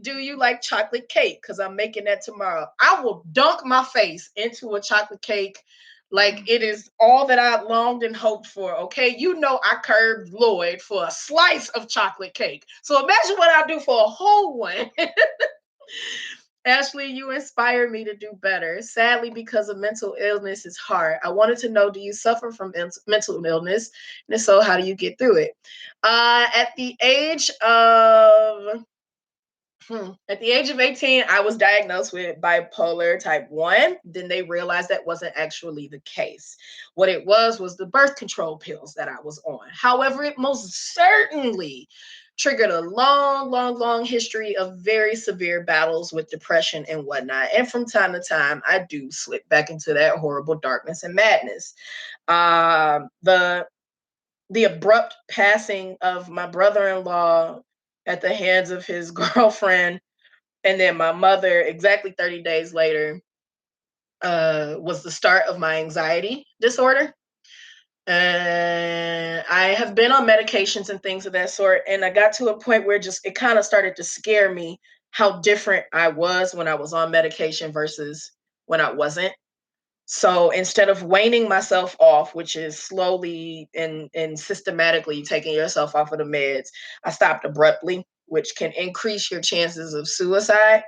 Do you like chocolate cake? Because I'm making that tomorrow. I will dunk my face into a chocolate cake like it is all that I longed and hoped for. Okay. You know, I curved Lloyd for a slice of chocolate cake. So imagine what I do for a whole one. Ashley, you inspire me to do better. Sadly, because of mental illness, it's hard. I wanted to know, do you suffer from mental illness? And if so, how do you get through it? At the age of At the age of 18, I was diagnosed with bipolar type 1. Then they realized that wasn't actually the case. What it was the birth control pills that I was on. However, it most certainly triggered a long, long, long history of very severe battles with depression and whatnot. And from time to time, I do slip back into that horrible darkness and madness. The abrupt passing of my brother-in-law at the hands of his girlfriend, and then my mother exactly 30 days later, was the start of my anxiety disorder. And I have been on medications and things of that sort, and I got to a point where just it kind of started to scare me how different I was when I was on medication versus when I wasn't. So instead of waning myself off, which is slowly and systematically taking yourself off of the meds, I stopped abruptly, which can increase your chances of suicide.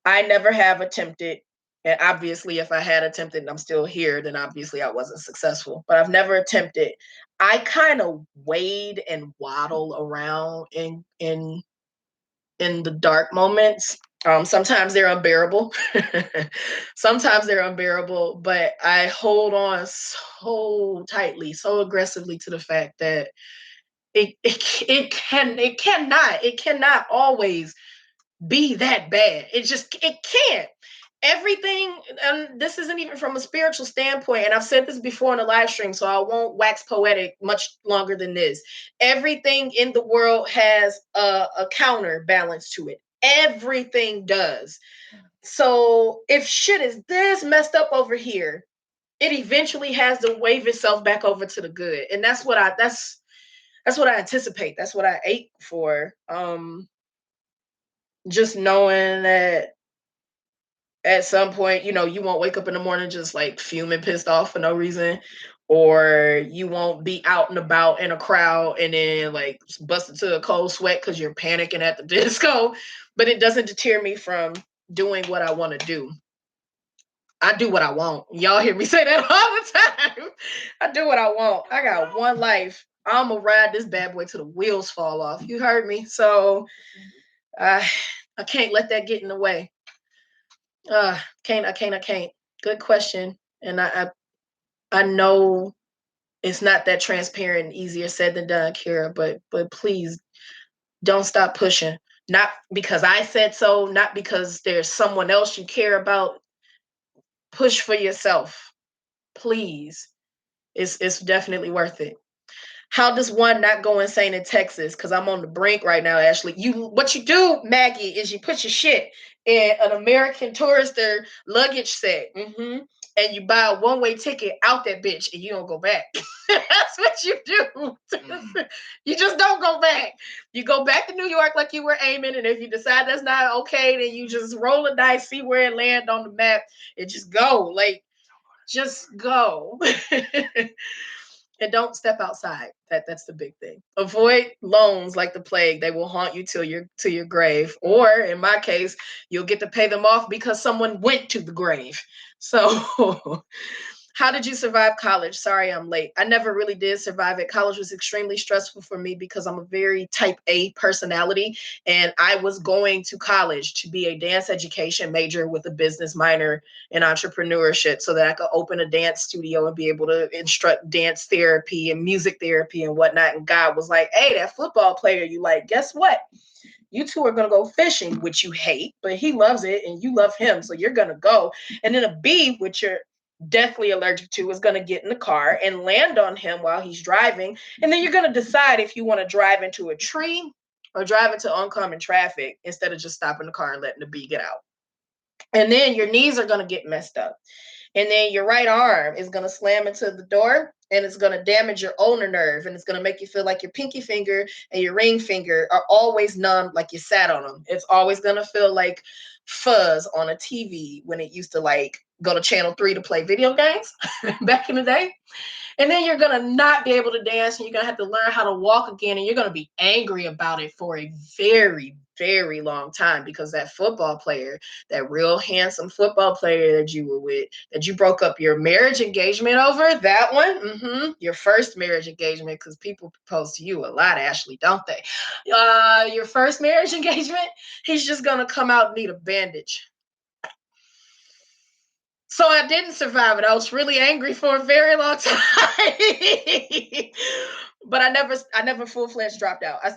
I never have attempted, and obviously, if I had attempted and I'm still here, then obviously I wasn't successful. But I've never attempted. I kind of wade and waddle around in the dark moments. Sometimes they're unbearable. Sometimes they're unbearable, but I hold on so tightly, so aggressively to the fact that it cannot always be that bad. It can't. Everything, and this isn't even from a spiritual standpoint, and I've said this before in a live stream, so I won't wax poetic much longer than this. Everything in the world has a counterbalance to it. Everything does. So if shit is this messed up over here, it eventually has to wave itself back over to the good. And that's what I anticipate. That's what I ache for. Just knowing that at some point, you won't wake up in the morning just like fuming, pissed off for no reason, or you won't be out and about in a crowd and then like bust into a cold sweat because you're panicking at the disco. But it doesn't deter me from doing what I want to do. I do what I want. Y'all hear me say that all the time. I do what I want. I got one life. I'm gonna ride this bad boy till the wheels fall off. You heard me. So I can't let that get in the way. I can't. Good question. And I know it's not that transparent, easier said than done, Kira, but please don't stop pushing. Not because I said so, not because there's someone else you care about. Push for yourself. Please. It's definitely worth it. How does one not go insane in Texas? Because I'm on the brink right now, Ashley. What you do, Maggie, is you put your shit in an American Tourister luggage set, and you buy a one-way ticket out that bitch, and you don't go back. That's what you do. You just don't go back. You go back to New York like you were aiming, and if you decide that's not okay, then you just roll a dice, see where it land on the map, and just go. Like, just go. And don't step outside. That's the big thing. Avoid loans like the plague. They will haunt you till your grave. Or in my case, you'll get to pay them off because someone went to the grave. So how did you survive college? Sorry, I'm late. I never really did survive it. College was extremely stressful for me because I'm a very type A personality. And I was going to college to be a dance education major with a business minor in entrepreneurship so that I could open a dance studio and be able to instruct dance therapy and music therapy and whatnot. And God was like, hey, that football player you like, guess what? You two are going to go fishing, which you hate, but he loves it and you love him. So you're going to go. And then a bee, which you're deathly allergic to, is going to get in the car and land on him while he's driving. And then you're going to decide if you want to drive into a tree or drive into oncoming traffic instead of just stopping the car and letting the bee get out. And then your knees are going to get messed up. and then your right arm is going to slam into the door, and it's going to damage your ulnar nerve, and it's going to make you feel like your pinky finger and your ring finger are always numb, like you sat on them. It's always going to feel like fuzz on a TV when it used to like go to channel 3 to play video games back in the day. And then you're going to not be able to dance, and you're going to have to learn how to walk again, and you're going to be angry about it for a very, very long time, because that football player, that real handsome football player that you were with, that you broke up your marriage engagement over, that one, your first marriage engagement, because people propose to you a lot, Ashley, don't they? Your first marriage engagement, he's just going to come out and need a bandage. So I didn't survive it. I was really angry for a very long time. But I never full-fledged dropped out. I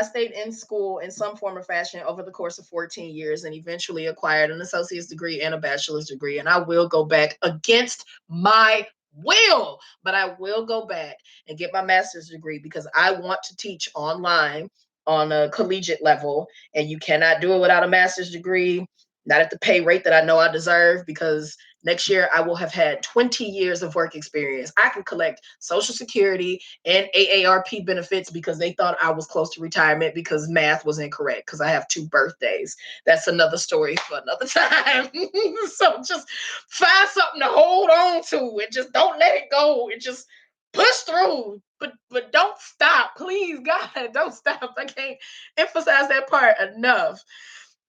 stayed in school in some form or fashion over the course of 14 years, and eventually acquired an associate's degree and a bachelor's degree. And I will go back against my will, but I will go back and get my master's degree, because I want to teach online on a collegiate level, and you cannot do it without a master's degree, not at the pay rate that I know I deserve, because next year I will have had 20 years of work experience. I can collect Social Security and AARP benefits, because they thought I was close to retirement because math was incorrect, because I have 2 birthdays. That's another story for another time. So just find something to hold on to, and just don't let it go, and just push through. But don't stop. Please, God, don't stop. I can't emphasize that part enough.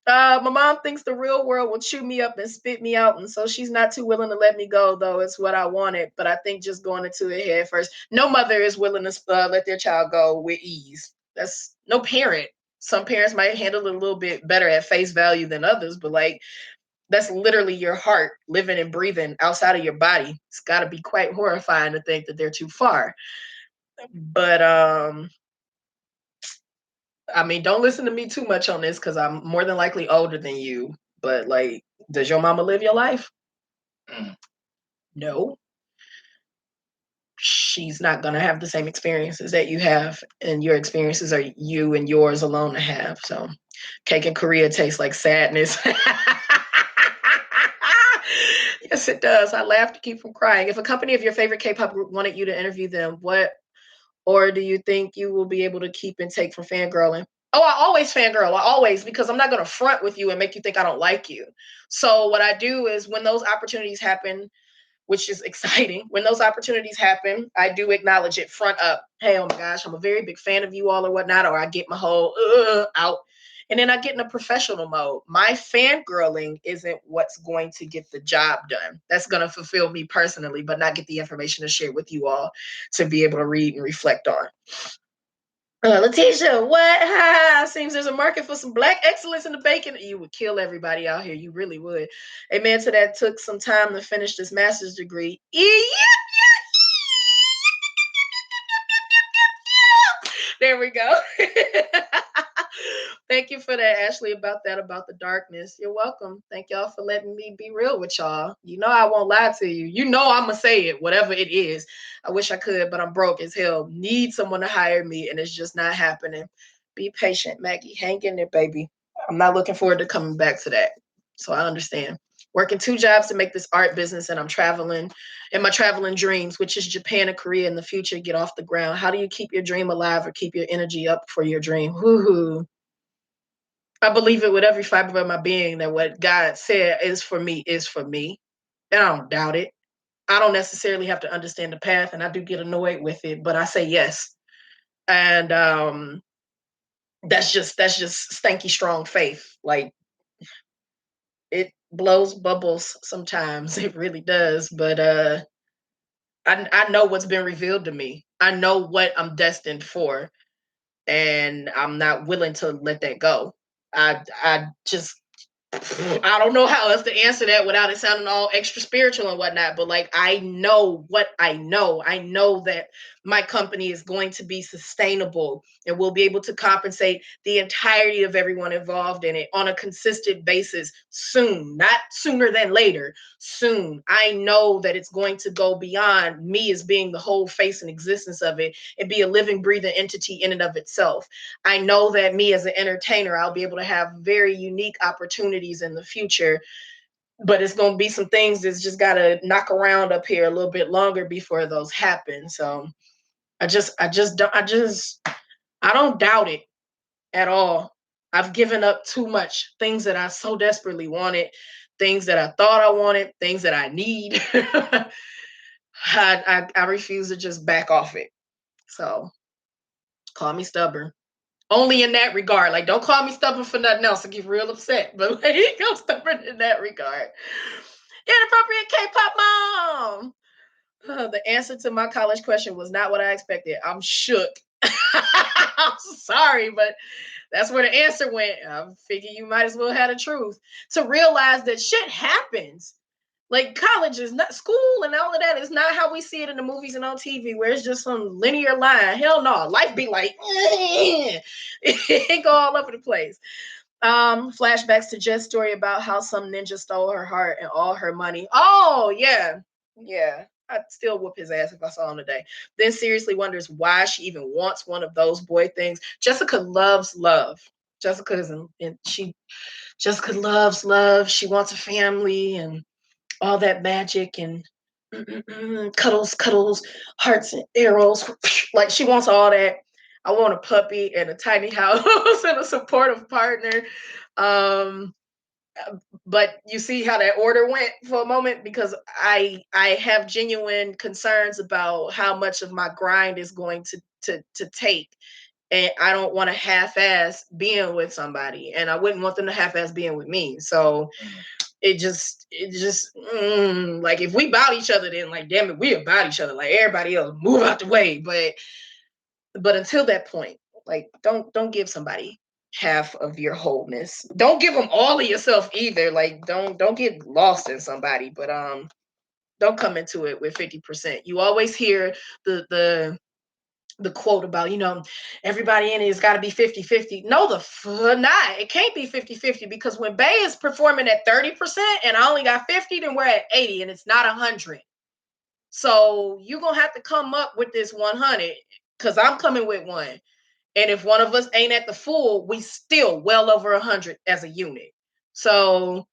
My mom thinks the real world will chew me up and spit me out, and so she's not too willing to let me go, though it's what I wanted. But I think just going into it head first. No mother is willing to let their child go with ease. That's no parent. Some parents might handle it a little bit better at face value than others, but like, that's literally your heart living and breathing outside of your body. It's got to be quite horrifying to think that they're too far. But I mean, don't listen to me too much on this, because I'm more than likely older than you. But like, does your mama live your life? Mm, no, she's not gonna have the same experiences that you have, and your experiences are you and yours alone to have. So, cake in Korea tastes like sadness. Yes, it does. I laugh to keep from crying. If a company of your favorite K-pop group wanted you to interview them, what or do you think you will be able to keep and take from fangirling? Oh, I always fangirl. I always, because I'm not going to front with you and make you think I don't like you. So what I do is, when those opportunities happen, which is exciting, when those opportunities happen, I do acknowledge it front up. Hey, oh my gosh, I'm a very big fan of you all, or whatnot, or I get my whole out. And then I get in a professional mode. My fangirling isn't what's going to get the job done. That's going to fulfill me personally, but not get the information to share with you all to be able to read and reflect on. Letitia, what? Seems there's a market for some black excellence in the baking. You would kill everybody out here. You really would. Amen to that. Took some time to finish this master's degree. There we go. Thank you for that, Ashley, about that, about the darkness. You're welcome. Thank y'all for letting me be real with y'all. You know I won't lie to you. You know I'm going to say it, whatever it is. I wish I could, but I'm broke as hell. Need someone to hire me, and it's just not happening. Be patient, Maggie. Hang in there, baby. I'm not looking forward to coming back to that. So I understand. Working 2 jobs to make this art business, and I'm traveling in my traveling dreams, which is Japan and Korea in the future, get off the ground. How do you keep your dream alive or keep your energy up for your dream? Woohoo. I believe it with every fiber of my being that what God said is for me is for me. And I don't doubt it. I don't necessarily have to understand the path, and I do get annoyed with it, but I say yes. And that's just stanky strong faith. Like, it blows bubbles sometimes. It really does. But I know what's been revealed to me. I know what I'm destined for, and I'm not willing to let that go. I just I don't know how else to answer that without it sounding all extra spiritual and whatnot. But like, I know what I know. I know that my company is going to be sustainable, and we'll be able to compensate the entirety of everyone involved in it on a consistent basis soon, not sooner than later, soon. I know that it's going to go beyond me as being the whole face and existence of it, and be a living, breathing entity in and of itself. I know that me as an entertainer, I'll be able to have very unique opportunities in the future but it's gonna be some things that's just gotta knock around up here a little bit longer before those happen. So I don't doubt it at all. I've given up too much things that I so desperately wanted, things that I thought I wanted, things that I need. I refuse to just back off it. So call me stubborn. Only in that regard. Like, don't call me stubborn for nothing else. I get real upset. But like, I'm stubborn in that regard. Inappropriate K-pop mom. The answer to my college question was not what I expected. I'm shook. I'm sorry, but that's where the answer went. I figure you might as well have the truth to realize that shit happens. Like college is not school and all of that is not how we see it in the movies and on TV where it's just some linear line. Hell no. Life be like it go all over the place. Flashbacks to Jet's story about how some ninja stole her heart and all her money. Oh yeah. Yeah. I'd still whoop his ass if I saw him today. Then seriously wonders why she even wants one of those boy things. Jessica loves love. Jessica is and she Jessica loves love. She wants a family and all that magic and cuddles, hearts and arrows. Like she wants all that. I want a puppy and a tiny house and a supportive partner. Um, but you see how that order went for a moment because I have genuine concerns about how much of my grind is going to take. And I don't want to half-ass being with somebody, and I wouldn't want them to half-ass being with me. So like if we about each other, then like damn it, we about each other. Like everybody else, move out the way. But until that point, like don't give somebody half of your wholeness. Don't give them all of yourself either. Like don't get lost in somebody. But don't come into it with 50%. You always hear the quote about, everybody in it has got to be 50-50. No, not. It can't be 50-50 because when Bay is performing at 30% and I only got 50, then we're at 80 and it's not 100. So you're going to have to come up with this 100 because I'm coming with one. And if one of us ain't at the full, we still well over 100 as a unit. So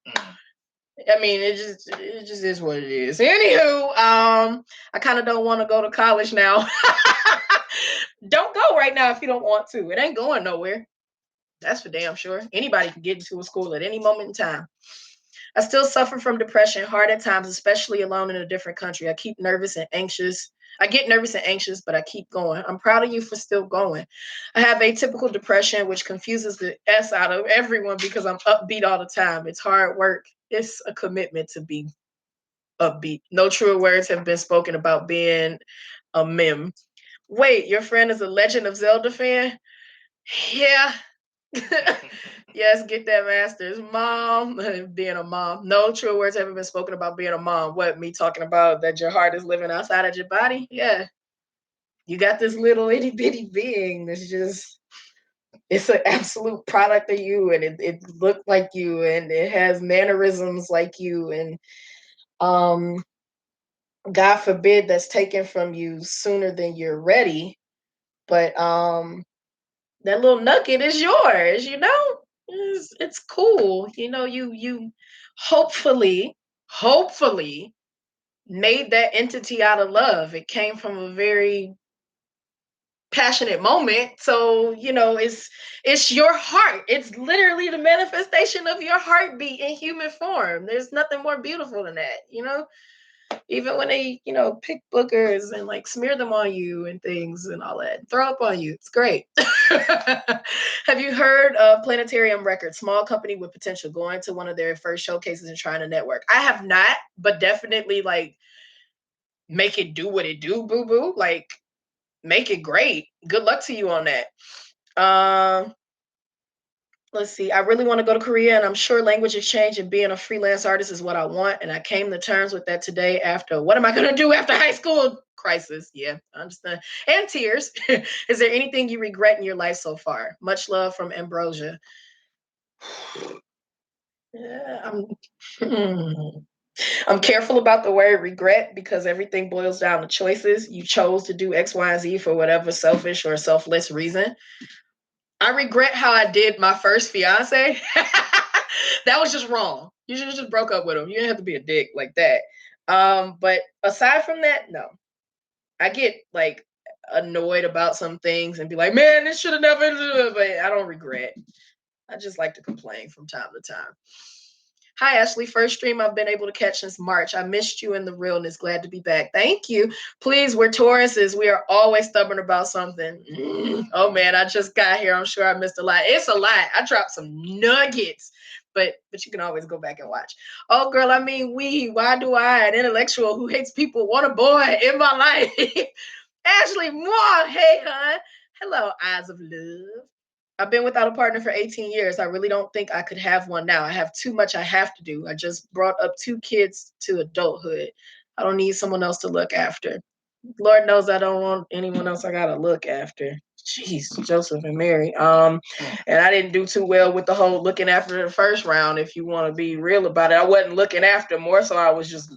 I mean, it just is what it is. Anywho, I kind of don't want to go to college now. Don't go right now if you don't want to. It ain't going nowhere. That's for damn sure. Anybody can get into a school at any moment in time. I still suffer from depression hard at times, especially alone in a different country. I keep nervous and anxious. I get nervous and anxious, but I keep going. I'm proud of you for still going. I have atypical depression, which confuses the S out of everyone because I'm upbeat all the time. It's hard work. It's a commitment to be upbeat. No truer words have been spoken about being a meme. Wait, your friend is a Legend of Zelda fan? Yeah. Yes, get that master's. Mom, being a mom. No true words have ever been spoken about being a mom. What, me talking about that your heart is living outside of your body? Yeah. You got this little itty bitty being that's just, it's an absolute product of you and it looked like you and it has mannerisms like you. And um, God forbid that's taken from you sooner than you're ready. But that little nugget is yours, it's cool. You hopefully made that entity out of love. It came from a very passionate moment. So, it's your heart. It's literally the manifestation of your heartbeat in human form. There's nothing more beautiful than that. Even when they, pick bookers and like smear them on you and things and all that, throw up on you. It's great. Have you heard of Planetarium Records, small company with potential, going to one of their first showcases and trying to network? I have not, but definitely like make it do what it do, boo boo. Like make it great. Good luck to you on that. Um, let's see. I really want to go to Korea, and I'm sure language exchange and being a freelance artist is what I want. And I came to terms with that today after what am I going to do after high school crisis? Yeah, I understand. And tears. Is there anything you regret in your life so far? Much love from Ambrosia. Yeah, I'm careful about the word regret because everything boils down to choices. You chose to do X, Y, and Z for whatever selfish or selfless reason. I regret how I did my first fiance. That was just wrong. You should have just broke up with him. You didn't have to be a dick like that. But aside from that, no. I get like annoyed about some things and be like, man, this should have never, but I don't regret. I just like to complain from time to time. Hi, Ashley. First stream I've been able to catch since March. I missed you and the realness. Glad to be back. Thank you. Please, we're Tauruses. We are always stubborn about something. Oh, man, I just got here. I'm sure I missed a lot. It's a lot. I dropped some nuggets, but you can always go back and watch. Oh, girl, I mean, why do I, an intellectual who hates people, want a boy in my life? Ashley, more. Hey, hun. Hello, eyes of love. I've been without a partner for 18 years. I really don't think I could have one now. I have too much I have to do. I just brought up 2 kids to adulthood. I don't need someone else to look after. Lord knows I don't want anyone else I gotta look after. Jeez, Joseph and Mary. And I didn't do too well with the whole looking after the first round, if you want to be real about it. I wasn't looking after more, so I was just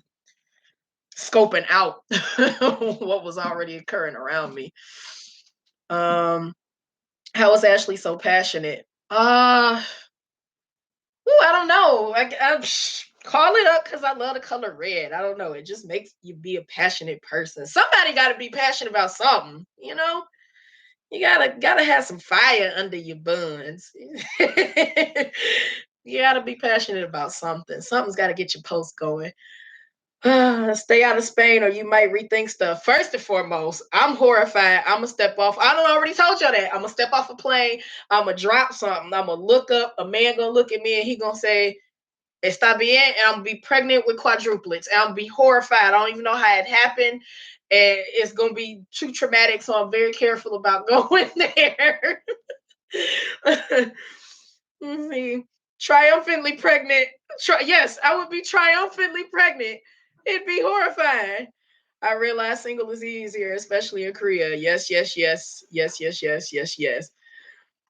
scoping out what was already occurring around me. How is Ashley so passionate? I don't know. I call it up because I love the color red. I don't know. It just makes you be a passionate person. Somebody got to be passionate about something. You know, you gotta have some fire under your buns. You gotta be passionate about something. Something's got to get your post going. Stay out of Spain or you might rethink stuff. First and foremost, I'm horrified. I'm gonna step off. I don't already told you that. I'm gonna step off a plane. I'm gonna drop something. I'm gonna look up. A man gonna look at me and he gonna say, "Está bien," and I'm gonna be pregnant with quadruplets. And I'm gonna be horrified. I don't even know how it happened, and it's gonna be too traumatic. So I'm very careful about going there. Me triumphantly pregnant. Yes, I would be triumphantly pregnant. It'd be horrifying. I realize single is easier, especially in Korea. Yes, yes, yes, yes, yes, yes, yes, yes.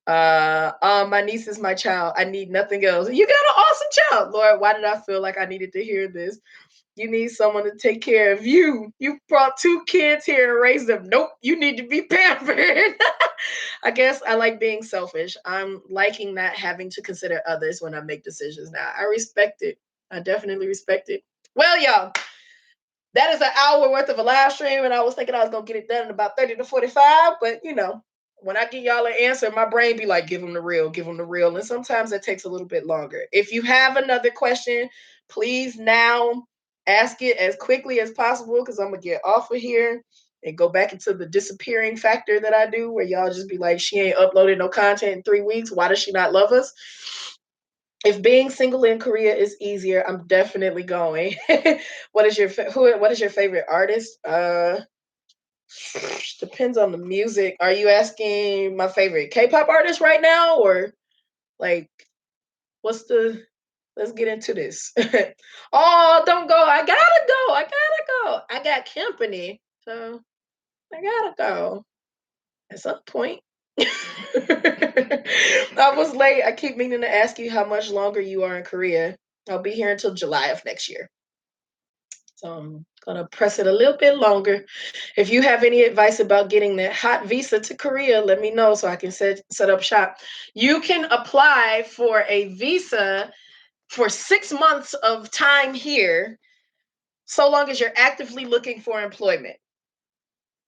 My niece is my child. I need nothing else. You got an awesome child, Lord. Why did I feel like I needed to hear this? You need someone to take care of you. You brought 2 kids here to raise them. Nope, you need to be pampered. I guess I like being selfish. I'm liking not having to consider others when I make decisions now. I respect it. I definitely respect it. Well, y'all, that is an hour worth of a live stream, and I was thinking I was gonna get it done in about 30 to 45, but when I give y'all an answer, my brain be like, give them the real, give them the real. And sometimes it takes a little bit longer. If you have another question, please now ask it as quickly as possible because I'm gonna get off of here and go back into the disappearing factor that I do, where y'all just be like, she ain't uploaded no content in 3 weeks. Why does she not love us? If being single in Korea is easier, I'm definitely going. What is your favorite artist? Depends on the music. Are you asking my favorite K-pop artist right now, or like what's the? Let's get into this. Oh, don't go! I gotta go! I gotta go! I got company, so I gotta go at some point. I was late. I keep meaning to ask you how much longer you are in Korea. I'll be here until July of next year. So I'm gonna press it a little bit longer. If you have any advice about getting that hot visa to Korea, let me know so I can set up shop. You can apply for a visa for 6 months of time here, so long as you're actively looking for employment.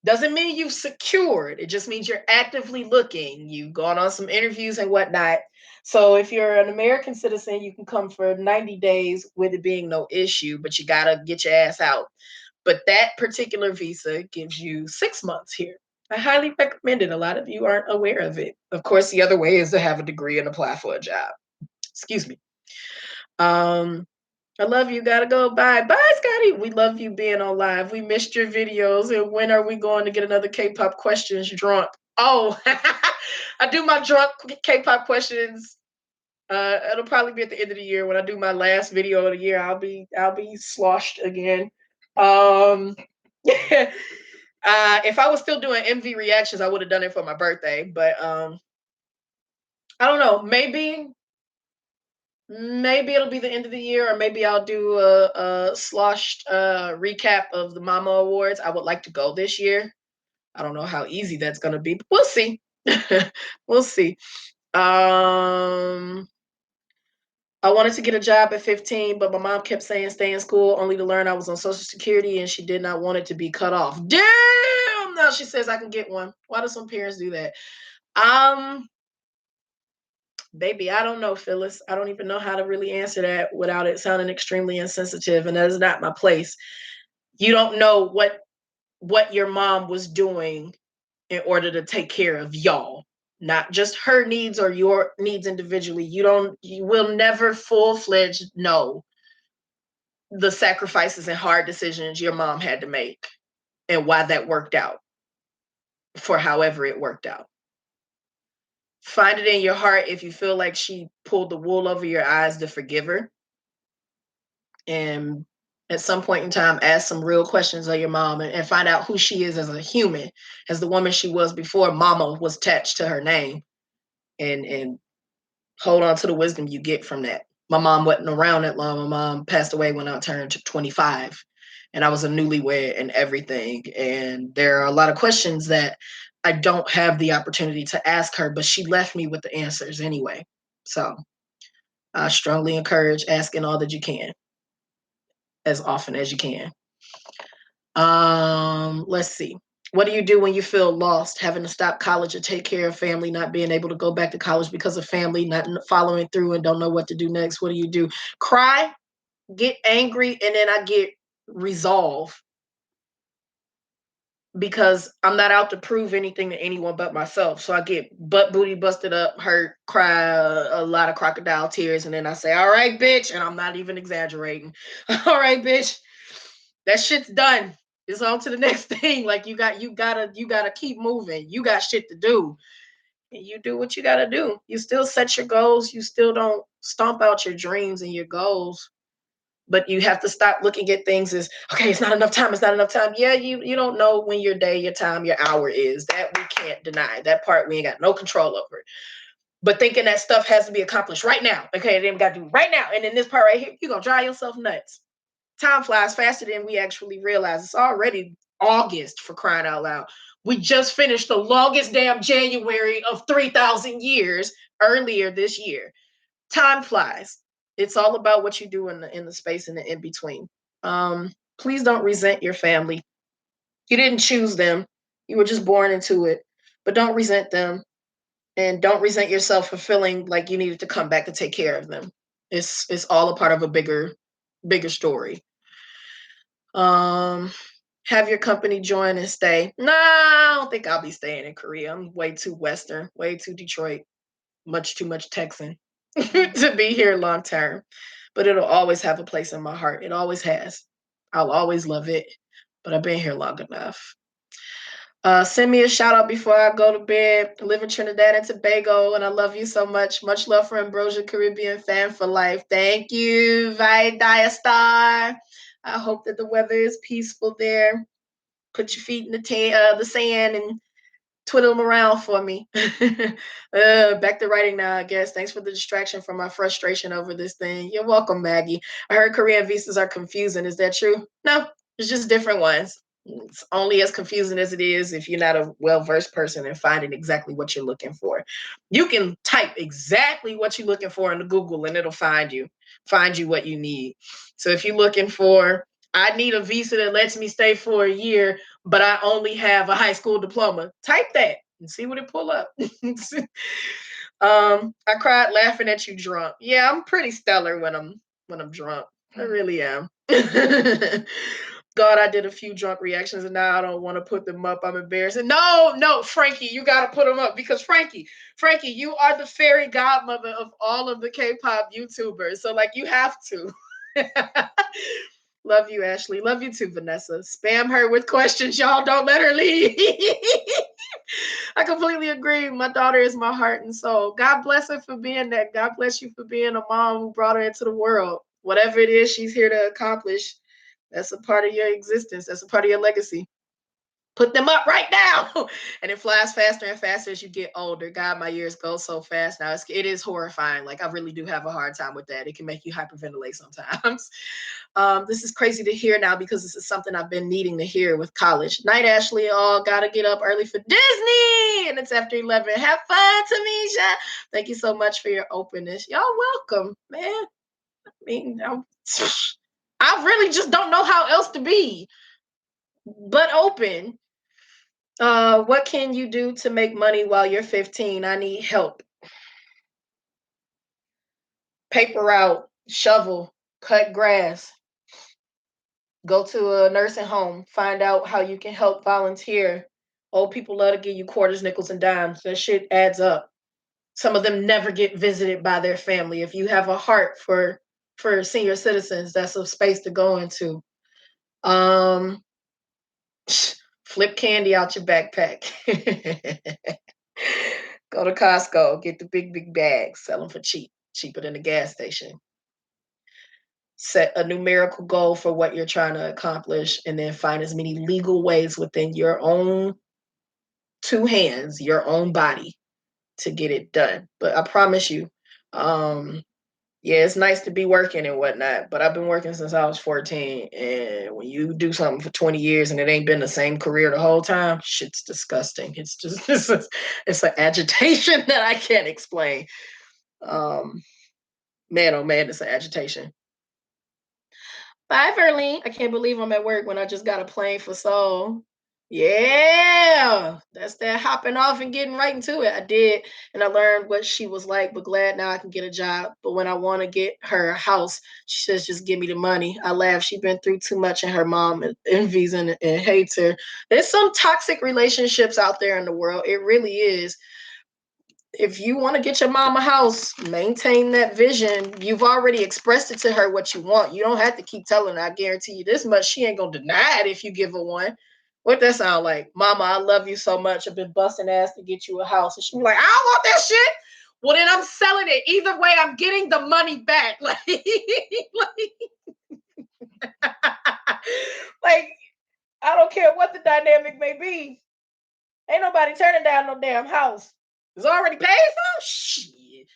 Doesn't mean you've secured. It just means you're actively looking. You've gone on some interviews and whatnot. So if you're an American citizen, you can come for 90 days with it being no issue, but you gotta get your ass out. But that particular visa gives you 6 months here. I highly recommend it. A lot of you aren't aware of it. Of course, the other way is to have a degree and apply for a job. Excuse me. I love you. Gotta go. Bye. Bye, Scotty. We love you being on live. We missed your videos. And when are we going to get another K-pop questions drunk? Oh, I do my drunk K-pop questions. It'll probably be at the end of the year when I do my last video of the year. I'll be sloshed again. If I was still doing MV reactions, I would have done it for my birthday. But I don't know. Maybe it'll be the end of the year, or maybe I'll do a sloshed recap of the Mama Awards. I would like to go this year. I don't know how easy that's gonna be, but we'll see. We'll see. Um, I wanted to get a job at 15, but my mom kept saying stay in school, only to learn I was on Social Security and she did not want it to be cut off. Damn! Now she says I can get one. Why do some parents do that? Um, Baby, I don't know, Phyllis. I don't even know how to really answer that without it sounding extremely insensitive, and that is not my place. You don't know what your mom was doing in order to take care of y'all, not just her needs or your needs individually. You will never full-fledged know the sacrifices and hard decisions your mom had to make and why that worked out for however it worked out. Find it in your heart if you feel like she pulled the wool over your eyes to forgive her. And at some point in time, ask some real questions of your mom and find out who she is as a human, as the woman she was before mama was attached to her name. And hold on to the wisdom you get from that. My mom wasn't around that long. My mom passed away when I turned 25, and I was a newlywed and everything. And there are a lot of questions that I don't have the opportunity to ask her, but she left me with the answers anyway. So I strongly encourage asking all that you can as often as you can. Let's see. What do you do when you feel lost, having to stop college or take care of family, not being able to go back to college because of family, not following through and don't know what to do next? What do you do? Cry, get angry, and then I get resolve because I'm not out to prove anything to anyone but myself. So I get butt booty busted up, hurt, cry a lot of crocodile tears, and then I say, "All right, bitch," and I'm not even exaggerating. "All right, bitch, that shit's done. It's on to the next thing. Like you gotta keep moving. You got shit to do. And you do what you gotta do. You still set your goals. You still don't stomp out your dreams and your goals. But you have to stop looking at things as okay, it's not enough time, it's not enough time. Yeah, you don't know when your day, your time, your hour is. That we can't deny. That part we ain't got no control over. But thinking that stuff has to be accomplished right now. Okay, then we gotta do right now. And in this part right here, you're gonna drive yourself nuts. Time flies faster than we actually realize. It's already August, for crying out loud. We just finished the longest damn January of 3,000 years earlier this year. Time flies. It's all about what you do in the space in the in between. Please don't resent your family. You didn't choose them. You were just born into it. But don't resent them, and don't resent yourself for feeling like you needed to come back to take care of them. It's all a part of a bigger story. Um, have your company join and stay. No, I don't think I'll be staying in Korea. I'm way too Western, way too Detroit, much too much Texan to be here long term. But it'll always have a place in my heart. It always has. I'll always love it. But I've been here long enough. Send me a shout out before I go to bed. I live in Trinidad and Tobago, and I love you so much. Much love for Ambrosia Caribbean fan for life. Thank you, Vi Diastar. I hope that the weather is peaceful there. Put your feet in the sand and twiddle them around for me. Back to writing now, I guess. Thanks for the distraction from my frustration over this thing. You're welcome, Maggie. I heard Korean visas are confusing. Is that true? No, it's just different ones. It's only as confusing as it is if you're not a well-versed person in finding exactly what you're looking for. You can type exactly what you're looking for into Google and it'll find you what you need. So if you're looking for, I need a visa that lets me stay for a year, but I only have a high school diploma. Type that and see what it pull up. I cried laughing at you drunk. Yeah, I'm pretty stellar when I'm drunk. I really am. God, I did a few drunk reactions and now I don't want to put them up. I'm embarrassed. No, no, Frankie, you got to put them up because Frankie, you are the fairy godmother of all of the K-pop YouTubers. So like you have to. Love you, Ashley. Love you too, Vanessa. Spam her with questions, y'all. Don't let her leave. I completely agree. My daughter is my heart and soul. God bless her for being that. God bless you for being a mom who brought her into the world. Whatever it is she's here to accomplish, that's a part of your existence. That's a part of your legacy. Put them up right now. And it flies faster and faster as you get older. God, my years go so fast now. It is horrifying. Like, I really do have a hard time with that. It can make you hyperventilate sometimes. This is crazy to hear now because this is something I've been needing to hear with college. Night, Ashley. Oh, gotta get up early for Disney. And it's after 11. Have fun, Tamisha. Thank you so much for your openness. Y'all welcome, man. I mean, I really just don't know how else to be but open. What can you do to make money while you're 15? I need help. Paper route, shovel, cut grass, go to a nursing home, find out how you can help volunteer. Old people love to give you quarters, nickels, and dimes. That shit adds up. Some of them never get visited by their family. If you have a heart for senior citizens, that's a space to go into. Um, Flip candy out your backpack. Go to Costco, get the big bags, sell them for cheap, cheaper than the gas station. Set a numerical goal for what you're trying to accomplish, and then find as many legal ways within your own two hands, your own body, to get it done. But I promise you, yeah, it's nice to be working and whatnot, but I've been working since I was 14. And when you do something for 20 years and it ain't been the same career the whole time, shit's disgusting. It's just, it's an agitation that I can't explain. Um, Man, oh man, it's an agitation. Bye, Verlene. I can't believe I'm at work when I just got a plane for Seoul. Yeah, that's that hopping off and getting right into it. I did, and I learned what she was like, but glad now I can get a job. But when I want to get her a house, she says, just give me the money. I laugh. She's been through too much, and her mom envies and hates her. There's some toxic relationships out there in the world. It really is. If you want to get your mom a house, maintain that vision. You've already expressed it to her what you want. You don't have to keep telling her. I guarantee you this much. She ain't gonna deny it if you give her one. What that sound like? Mama, I love you so much. I've been busting ass to get you a house. And she be like, I don't want that shit. Well, then I'm selling it. Either way, I'm getting the money back. Like, I don't care what the dynamic may be. Ain't nobody turning down no damn house. It's already paid for? Shit.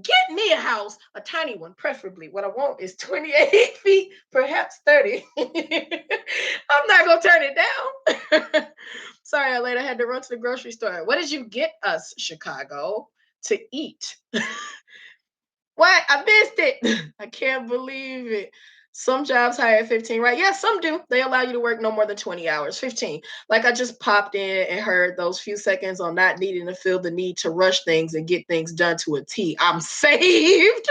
Get me a house, a tiny one, preferably. What I want is 28 feet, perhaps 30. I'm not going to turn it down. Sorry, I later had to run to the grocery store. What did you get us, Chicago, to eat? What? I missed it. I can't believe it. Some jobs hire at 15, right? Yeah, some do. They allow you to work no more than 20 hours, 15. Like, I just popped in and heard those few seconds on not needing to feel the need to rush things and get things done to a T. I'm saved.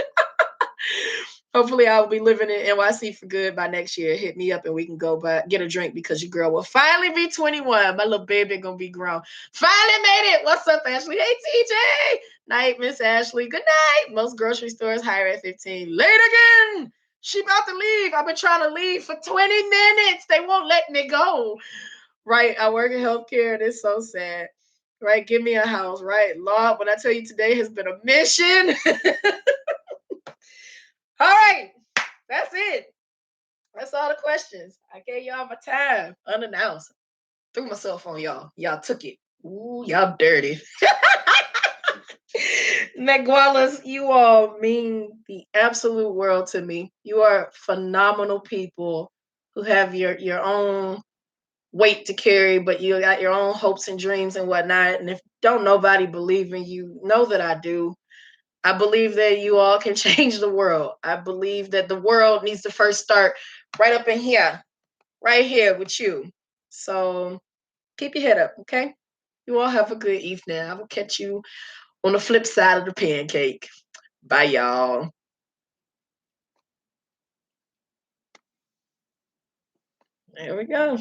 Hopefully, I will be living in NYC for good by next year. Hit me up and we can go get a drink because your girl will finally be 21. My little baby gonna be grown. Finally made it. What's up, Ashley? Hey, TJ. Night, Miss Ashley. Good night. Most grocery stores hire at 15. Late again. She about to leave. I've been trying to leave for 20 minutes. They won't let me go. Right. I work in healthcare and it's so sad. Right. Give me a house. Right. Lord, when I tell you today has been a mission. All right. That's it. That's all the questions. I gave y'all my time unannounced. Threw myself on y'all. Y'all took it. Ooh, y'all dirty. Negualas, you all mean the absolute world to me. You are phenomenal people who have your own weight to carry, but you got your own hopes and dreams and whatnot. And if don't nobody believe in you, know that I do. I believe that you all can change the world. I believe that the world needs to first start right up in here, right here with you. So keep your head up, okay? You all have a good evening. I will catch you on the flip side of the pancake. Bye, y'all. There we go.